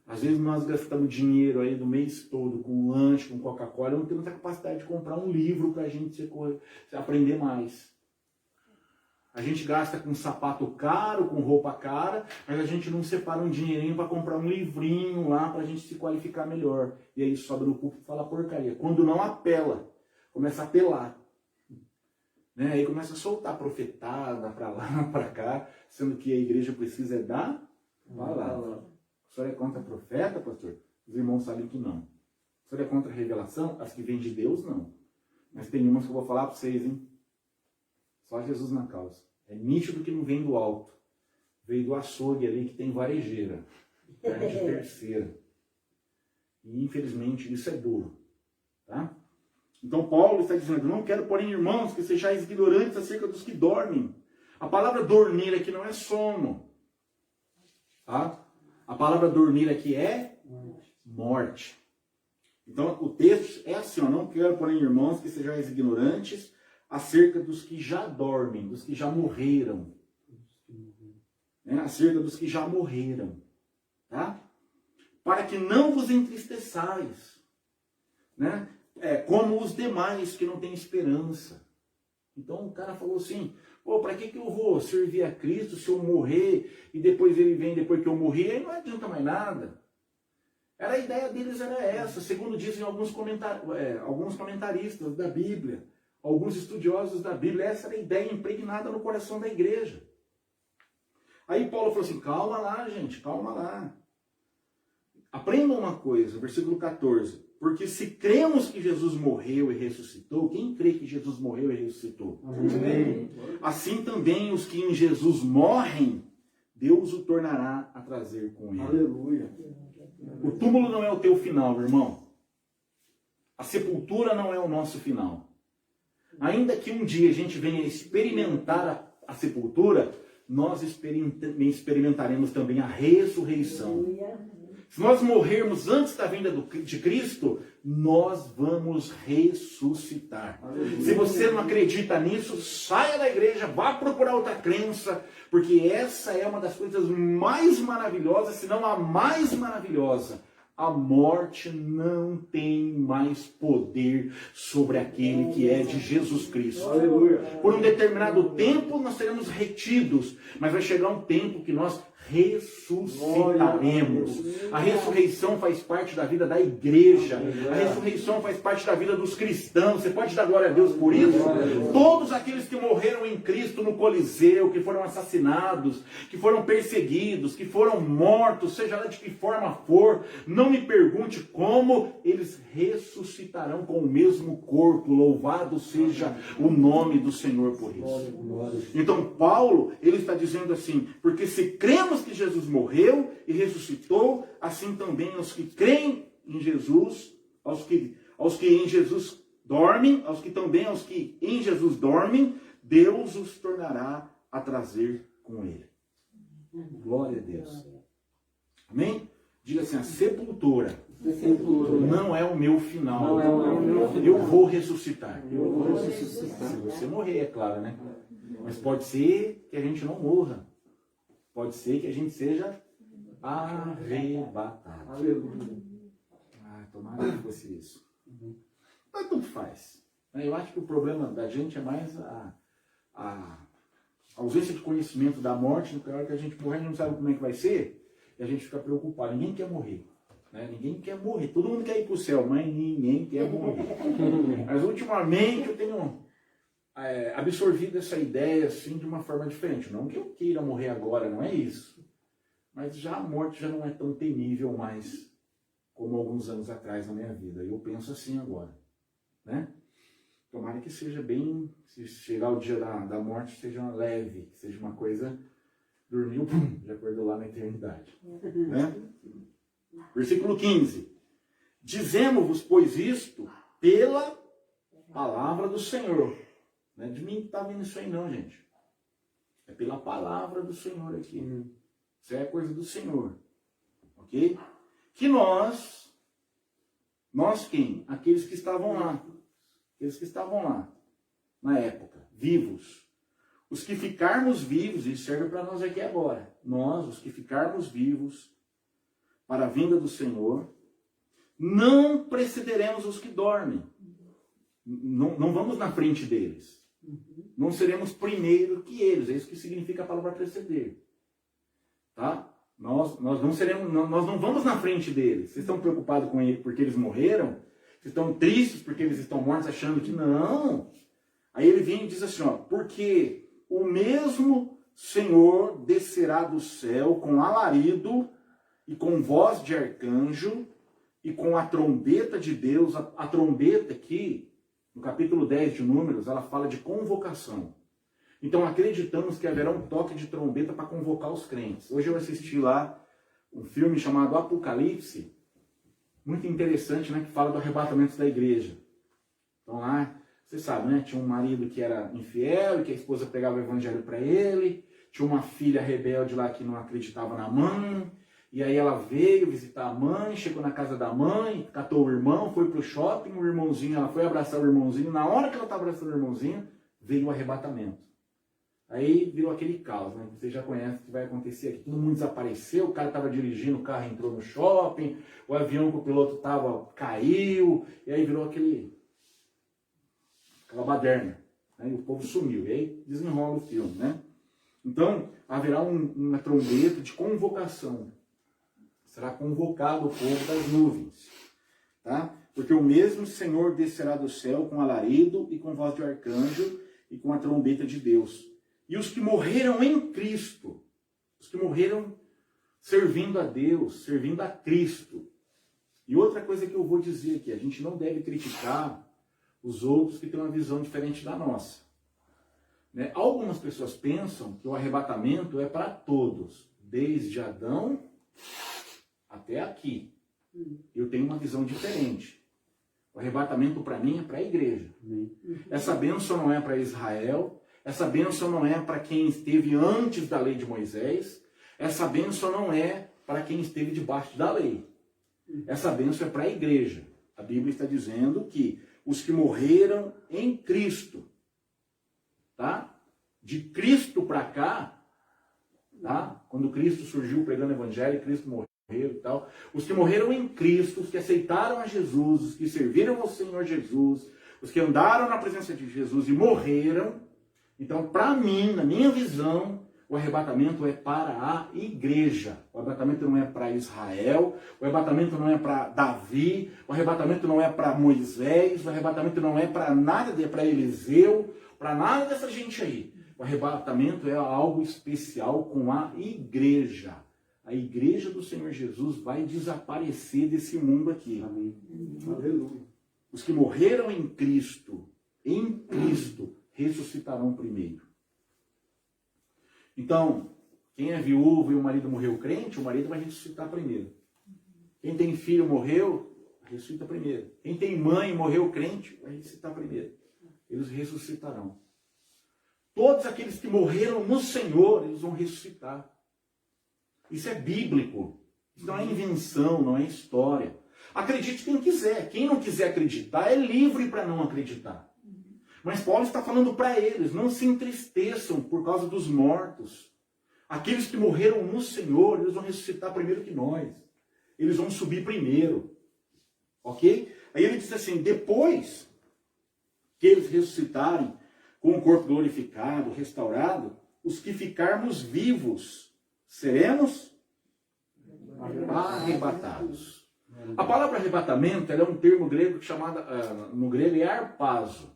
Às vezes nós gastamos dinheiro aí do mês todo com lanche, com Coca-Cola, não temos a capacidade de comprar um livro para a gente aprender mais. A gente gasta com sapato caro, com roupa cara, mas a gente não separa um dinheirinho para comprar um livrinho lá para a gente se qualificar melhor. E aí sobe no púlpito e fala porcaria. Quando não apela, começa a apelar. Aí começa a soltar profetada para lá, para cá, sendo que a igreja precisa dar palavra. O senhor é contra profeta, pastor? Os irmãos sabem que não. O senhor é contra a revelação? As que vêm de Deus, não. Mas tem umas que eu vou falar para vocês, hein? Só Jesus na causa. É nítido que não vem do alto. Veio do açougue ali que tem varejeira. Carne de terceira. E infelizmente isso é duro. Tá? Então Paulo está dizendo, não quero, porém, irmãos, que sejais ignorantes acerca dos que dormem. A palavra dormir aqui não é sono. Tá? A palavra dormir aqui é morte. Então o texto é assim, não quero, porém, irmãos, que sejais ignorantes acerca dos que já dormem, dos que já morreram. Acerca dos que já morreram. Tá? Para que não vos entristeçais. Como os demais que não têm esperança. Então o cara falou assim, para que eu vou servir a Cristo se eu morrer e depois ele vem depois que eu morrer? Aí não adianta mais nada. A ideia deles era essa, segundo dizem alguns comentaristas da Bíblia, alguns estudiosos da Bíblia, essa era a ideia impregnada no coração da igreja. Aí Paulo falou assim, calma lá, gente, calma lá. Aprendam uma coisa, versículo 14. Porque se cremos que Jesus morreu e ressuscitou, quem crê que Jesus morreu e ressuscitou? Amém. Assim também os que em Jesus morrem, Deus o tornará a trazer com ele. Aleluia. O túmulo não é o teu final, meu irmão. A sepultura não é o nosso final. Ainda que um dia a gente venha experimentar a sepultura, nós experimentaremos também a ressurreição. Se nós morrermos antes da vinda de Cristo, nós vamos ressuscitar. Se você não acredita nisso, saia da igreja, vá procurar outra crença, porque essa é uma das coisas mais maravilhosas, se não a mais maravilhosa. A morte não tem mais poder sobre aquele que é de Jesus Cristo. Aleluia. Por um determinado tempo nós seremos retidos, mas vai chegar um tempo que nós ressuscitaremos. A ressurreição faz parte da vida da igreja. A ressurreição faz parte da vida dos cristãos. Você pode dar glória a Deus por isso? Todos aqueles que morreram em Cristo no Coliseu, que foram assassinados, que foram perseguidos, que foram mortos, seja lá de que forma for, não me pergunte como, eles ressuscitarão com o mesmo corpo. Louvado seja o nome do Senhor por isso. Então Paulo, ele está dizendo assim, porque se cremos que Jesus morreu e ressuscitou, assim também os que creem em Jesus, aos que em Jesus dormem, aos que em Jesus dormem, Deus os tornará a trazer com ele. Glória a Deus. Amém? Diga assim, a sepultura não é o meu final. Eu vou ressuscitar. Se você morrer, é claro, né? Mas pode ser que a gente não morra. Pode ser que a gente seja arrebatado. Aleluia. Tomara que fosse isso. Mas tudo faz. Eu acho que o problema da gente é mais a ausência de conhecimento da morte. Na hora que a gente morrer, a gente não sabe como é que vai ser. E a gente fica preocupado. Ninguém quer morrer. Né? Ninguém quer morrer. Todo mundo quer ir para o céu, mas ninguém quer morrer. Mas ultimamente eu tenho absorvido essa ideia assim de uma forma diferente. Não que eu queira morrer agora, não é isso. Mas já a morte já não é tão temível mais como alguns anos atrás na minha vida. Eu penso assim agora. Né? Tomara que seja bem, se chegar o dia da morte, seja leve, que seja uma coisa, dormiu, pum, já acordou lá na eternidade. Né? Versículo 15. Dizemos-vos, pois, isto pela palavra do Senhor. Não é de mim que está vendo isso aí não, gente. É pela palavra do Senhor aqui. Isso é coisa do Senhor. Ok? Que nós quem? Aqueles que estavam lá. Aqueles que estavam lá, na época, vivos. Os que ficarmos vivos, isso serve para nós aqui agora. Nós, os que ficarmos vivos, para a vinda do Senhor, não precederemos os que dormem. Não vamos na frente deles. Não seremos primeiro que eles. É isso que significa a palavra preceder. Tá? Nós não vamos na frente deles. Vocês estão preocupados com eles porque eles morreram? Vocês estão tristes porque eles estão mortos, achando que não? Aí ele vem e diz assim, ó, porque o mesmo Senhor descerá do céu com alarido e com voz de arcanjo e com a trombeta de Deus. A trombeta aqui, no capítulo 10 de Números, ela fala de convocação. Então acreditamos que haverá um toque de trombeta para convocar os crentes. Hoje eu assisti lá um filme chamado Apocalipse, muito interessante, né, que fala do arrebatamento da igreja. Então lá, você sabe, né, tinha um marido que era infiel e que a esposa pregava o evangelho para ele, tinha uma filha rebelde lá que não acreditava na mãe, e aí ela veio visitar a mãe, chegou na casa da mãe, catou o irmão, foi pro shopping, o irmãozinho, ela foi abraçar o irmãozinho, na hora que ela estava abraçando o irmãozinho, veio o arrebatamento. Aí virou aquele caos, né? Você já conhece o que vai acontecer aqui. Todo mundo desapareceu, o cara estava dirigindo, o carro entrou no shopping, o avião que o piloto estava caiu, e aí virou aquela baderna. Né? E o povo sumiu, e aí desenrola o filme, né? Então, haverá uma trombeta de convocação. Será convocado o povo das nuvens. Tá? Porque o mesmo Senhor descerá do céu com alarido e com voz de arcanjo e com a trombeta de Deus. E os que morreram em Cristo, os que morreram servindo a Deus, servindo a Cristo. E outra coisa que eu vou dizer aqui, a gente não deve criticar os outros que têm uma visão diferente da nossa. Né? Algumas pessoas pensam que o arrebatamento é para todos, desde Adão até aqui. Eu tenho uma visão diferente. O arrebatamento para mim é para a igreja. Essa bênção não é para Israel, essa bênção não é para quem esteve antes da lei de Moisés, essa bênção não é para quem esteve debaixo da lei. Essa bênção é para a igreja. A Bíblia está dizendo que os que morreram em Cristo, tá? De Cristo para cá, tá? Quando Cristo surgiu pregando o evangelho, Cristo morreu e tal. Os que morreram em Cristo, os que aceitaram a Jesus, os que serviram ao Senhor Jesus, os que andaram na presença de Jesus e morreram. Então, para mim, na minha visão, o arrebatamento é para a igreja. O arrebatamento não é para Israel, o arrebatamento não é para Davi, o arrebatamento não é para Moisés, o arrebatamento não é para nada, é para Eliseu, para nada dessa gente aí. O arrebatamento é algo especial com a igreja. A igreja do Senhor Jesus vai desaparecer desse mundo aqui. Amém. Aleluia. Os que morreram em Cristo, ressuscitarão primeiro. Então, quem é viúvo e o marido morreu crente, o marido vai ressuscitar primeiro. Quem tem filho morreu, ressuscita primeiro. Quem tem mãe e morreu crente, vai ressuscitar primeiro. Eles ressuscitarão. Todos aqueles que morreram no Senhor, eles vão ressuscitar. Isso é bíblico. Isso não é invenção, não é história. Acredite quem quiser. Quem não quiser acreditar é livre para não acreditar. Mas Paulo está falando para eles, não se entristeçam por causa dos mortos. Aqueles que morreram no Senhor, eles vão ressuscitar primeiro que nós. Eles vão subir primeiro. Ok? Aí ele diz assim, depois que eles ressuscitarem com o corpo glorificado, restaurado, os que ficarmos vivos, seremos arrebatados. A palavra arrebatamento ela é um termo grego chamado, no grego é harpazo.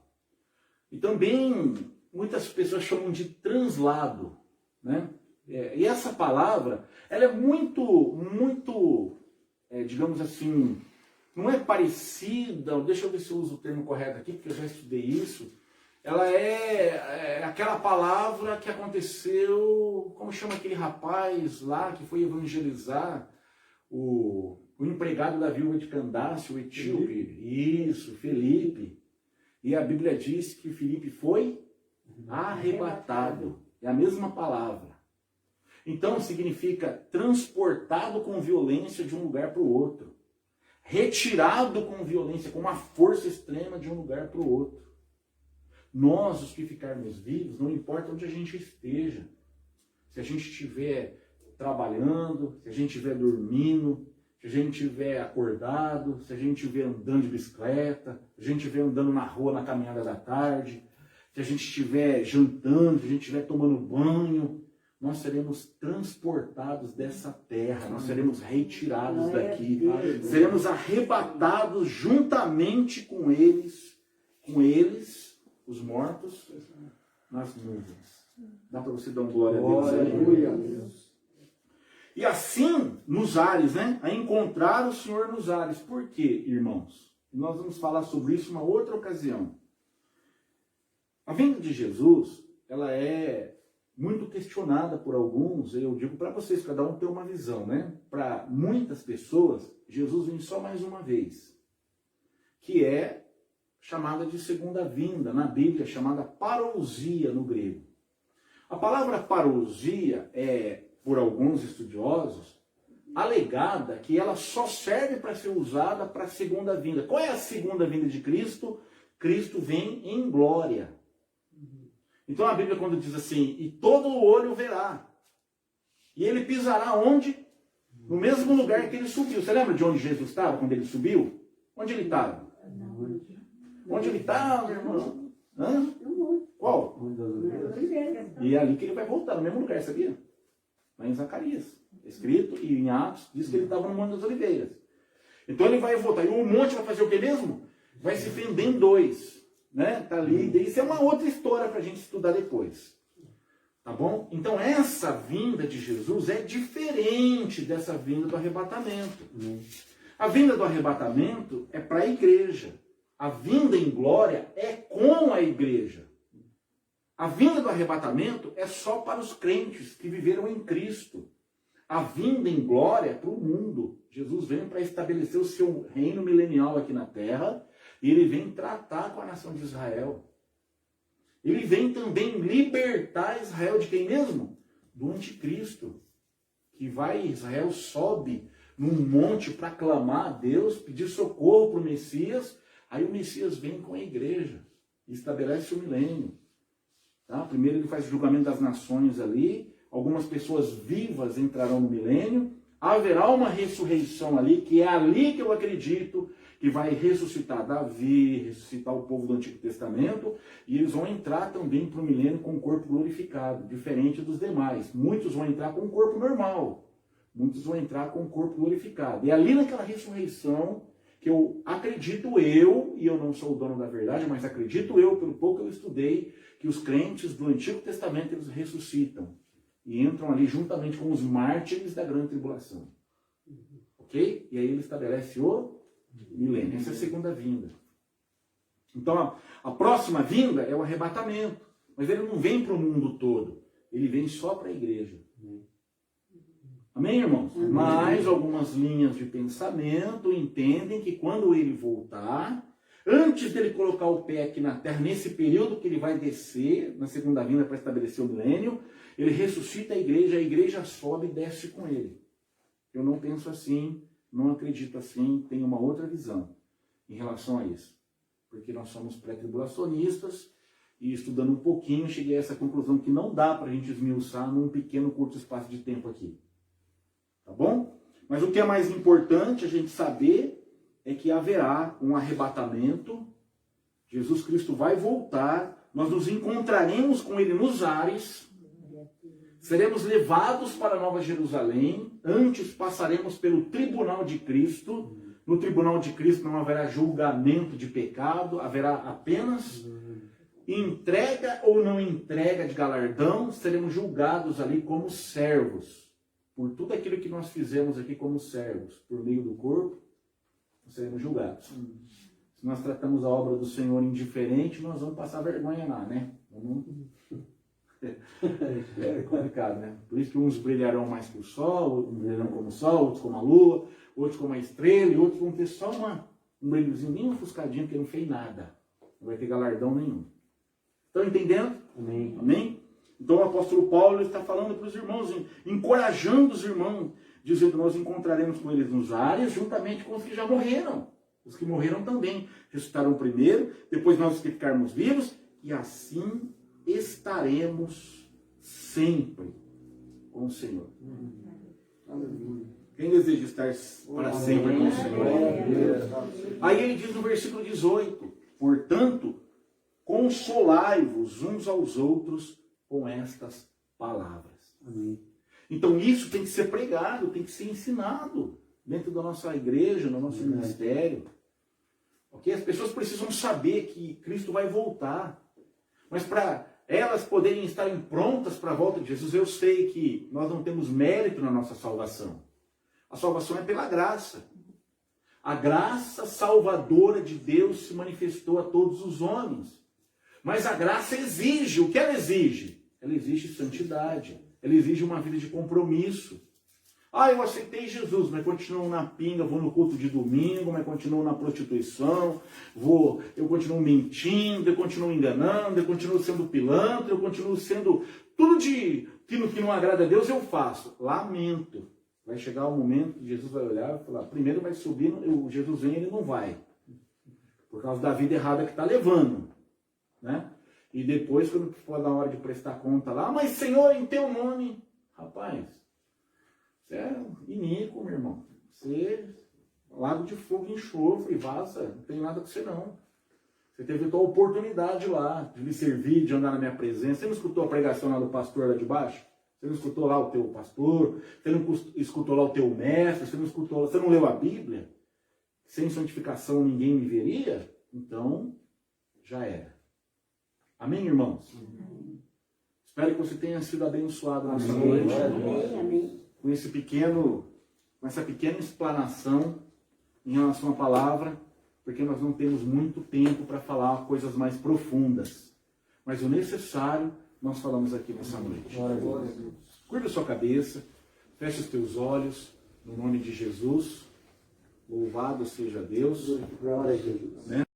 E também muitas pessoas chamam de translado, né? E essa palavra, ela é muito, digamos assim, não é parecida, deixa eu ver se eu uso o termo correto aqui, porque eu já estudei isso. Ela é aquela palavra que aconteceu, como chama aquele rapaz lá que foi evangelizar o empregado da viúva de Candace, o etíope, isso, Felipe. E a Bíblia diz que Filipe foi arrebatado. É a mesma palavra. Então significa transportado com violência de um lugar para o outro. Retirado com violência, com uma força extrema de um lugar para o outro. Nós, os que ficarmos vivos, não importa onde a gente esteja. Se a gente estiver trabalhando, se a gente estiver dormindo, se a gente estiver acordado, se a gente estiver andando de bicicleta, se a gente estiver andando na rua na caminhada da tarde, se a gente estiver jantando, se a gente estiver tomando banho, nós seremos transportados dessa terra, nós seremos retirados daqui, seremos arrebatados juntamente com eles, os mortos, nas nuvens. Dá para você dar um glória a Deus aí? Aleluia, Deus. E assim, nos ares, né? A encontrar o Senhor nos ares. Por quê, irmãos? Nós vamos falar sobre isso uma outra ocasião. A vinda de Jesus, ela é muito questionada por alguns. Eu digo para vocês, cada um tem uma visão, né? Para muitas pessoas, Jesus vem só mais uma vez. Que é chamada de segunda vinda. Na Bíblia, chamada parousia no grego. A palavra parousia é, por alguns estudiosos, alegada que ela só serve para ser usada para a segunda vinda. Qual é a segunda vinda de Cristo? Cristo vem em glória. Então a Bíblia quando diz assim, e todo olho verá. E ele pisará onde? No mesmo lugar que ele subiu. Você lembra de onde Jesus estava quando ele subiu? Onde ele estava? Onde ele estava, irmão? Hã? Qual? E é ali que ele vai voltar, no mesmo lugar, sabia? Lá em Zacarias. escrito, e em Atos diz que ele estava no Monte das Oliveiras. Então ele vai voltar. E o monte vai fazer o que mesmo? Vai se fender em dois. Né? Tá ali. Isso é uma outra história para a gente estudar depois. Tá bom? Então essa vinda de Jesus é diferente dessa vinda do arrebatamento. A vinda do arrebatamento é para a igreja. A vinda em glória é com a igreja. A vinda do arrebatamento é só para os crentes que viveram em Cristo. A vinda em glória é para o mundo. Jesus vem para estabelecer o seu reino milenial aqui na terra e ele vem tratar com a nação de Israel. Ele vem também libertar Israel de quem mesmo? Do anticristo. Que Israel sobe num monte para clamar a Deus, pedir socorro para o Messias. Aí o Messias vem com a igreja e estabelece o milênio. Tá? Primeiro ele faz o julgamento das nações ali. Algumas pessoas vivas entrarão no milênio. Haverá uma ressurreição ali, que é ali que eu acredito que vai ressuscitar Davi, ressuscitar o povo do Antigo Testamento, e eles vão entrar também para o milênio com o corpo glorificado, diferente dos demais. Muitos vão entrar com o corpo normal, muitos vão entrar com o corpo glorificado. E ali naquela ressurreição, que eu acredito e eu não sou o dono da verdade, mas acredito eu, pelo pouco que eu estudei, que os crentes do Antigo Testamento eles ressuscitam e entram ali juntamente com os mártires da grande tribulação. Ok? E aí ele estabelece o milênio. Essa é a segunda vinda. Então a próxima vinda é o arrebatamento. Mas ele não vem para o mundo todo. Ele vem só para a igreja. Amém, irmãos? Amém. Mas algumas linhas de pensamento entendem que quando ele voltar, antes dele colocar o pé aqui na terra, nesse período que ele vai descer, na segunda vinda para estabelecer o milênio, ele ressuscita a igreja sobe e desce com ele. Eu não penso assim, não acredito assim, tenho uma outra visão em relação a isso. Porque nós somos pré-tribulacionistas e estudando um pouquinho, cheguei a essa conclusão que não dá para a gente esmiuçar num pequeno, curto espaço de tempo aqui. Tá bom? Mas o que é mais importante a gente saber é que haverá um arrebatamento, Jesus Cristo vai voltar, nós nos encontraremos com ele nos ares, seremos levados para a Nova Jerusalém, antes passaremos pelo tribunal de Cristo. No tribunal de Cristo não haverá julgamento de pecado, haverá apenas entrega ou não entrega de galardão, seremos julgados ali como servos. Por tudo aquilo que nós fizemos aqui como servos, por meio do corpo, nós seremos julgados. Se nós tratamos a obra do Senhor indiferente, nós vamos passar vergonha lá, né? É complicado, né? Por isso que uns brilharão mais que o sol, outros brilharão como o sol, outros como a lua, outros como a estrela, e outros vão ter só um brilhozinho, nem ofuscadinho, porque não fez nada. Não vai ter galardão nenhum. Estão entendendo? Amém. Amém? Então o apóstolo Paulo está falando para os irmãos, encorajando os irmãos, dizendo: nós encontraremos com eles nos ares, juntamente com os que já morreram. Os que morreram também ressuscitarão primeiro, depois nós que ficarmos vivos, e assim estaremos sempre com o Senhor. Quem deseja estar para sempre com o Senhor? Aí ele diz no versículo 18: portanto, consolai-vos uns aos outros com estas palavras. Amém. Então isso tem que ser pregado, tem que ser ensinado dentro da nossa igreja, no nosso ministério. Ok? As pessoas precisam saber que Cristo vai voltar. Mas para elas poderem estarem prontas para a volta de Jesus, eu sei que nós não temos mérito na nossa salvação. A salvação é pela graça. A graça salvadora de Deus se manifestou a todos os homens. Mas a graça exige. O que ela exige? Ela exige santidade. Ela exige uma vida de compromisso. Ah, eu aceitei Jesus, mas continuo na pinga, vou no culto de domingo, mas continuo na prostituição, eu continuo mentindo, eu continuo enganando, eu continuo sendo pilantra, eu continuo sendo tudo que não agrada a Deus eu faço. Lamento. Vai chegar o momento que Jesus vai olhar e falar: primeiro vai subir, Jesus vem e ele não vai. Por causa da vida errada que está levando. Né? E depois, quando for na hora de prestar conta lá: mas Senhor, em teu nome, rapaz, você é iníquo, meu irmão. Você lago de fogo e enxofre, vaza, não tem nada com você não. Você teve a tua oportunidade lá de me servir, de andar na minha presença. Você não escutou a pregação lá do pastor lá de baixo? Você não escutou lá o teu pastor, você não escutou lá o teu mestre, você não leu a Bíblia? Sem santificação ninguém me veria? Então, já era. Amém, irmãos? Espero que você tenha sido abençoado nessa noite. Amém, amém. Com essa pequena explanação em relação à palavra, porque nós não temos muito tempo para falar coisas mais profundas. Mas o necessário nós falamos aqui nessa noite. Curva a sua cabeça, feche os teus olhos, no nome de Jesus. Louvado seja Deus. Glória a Jesus. Né?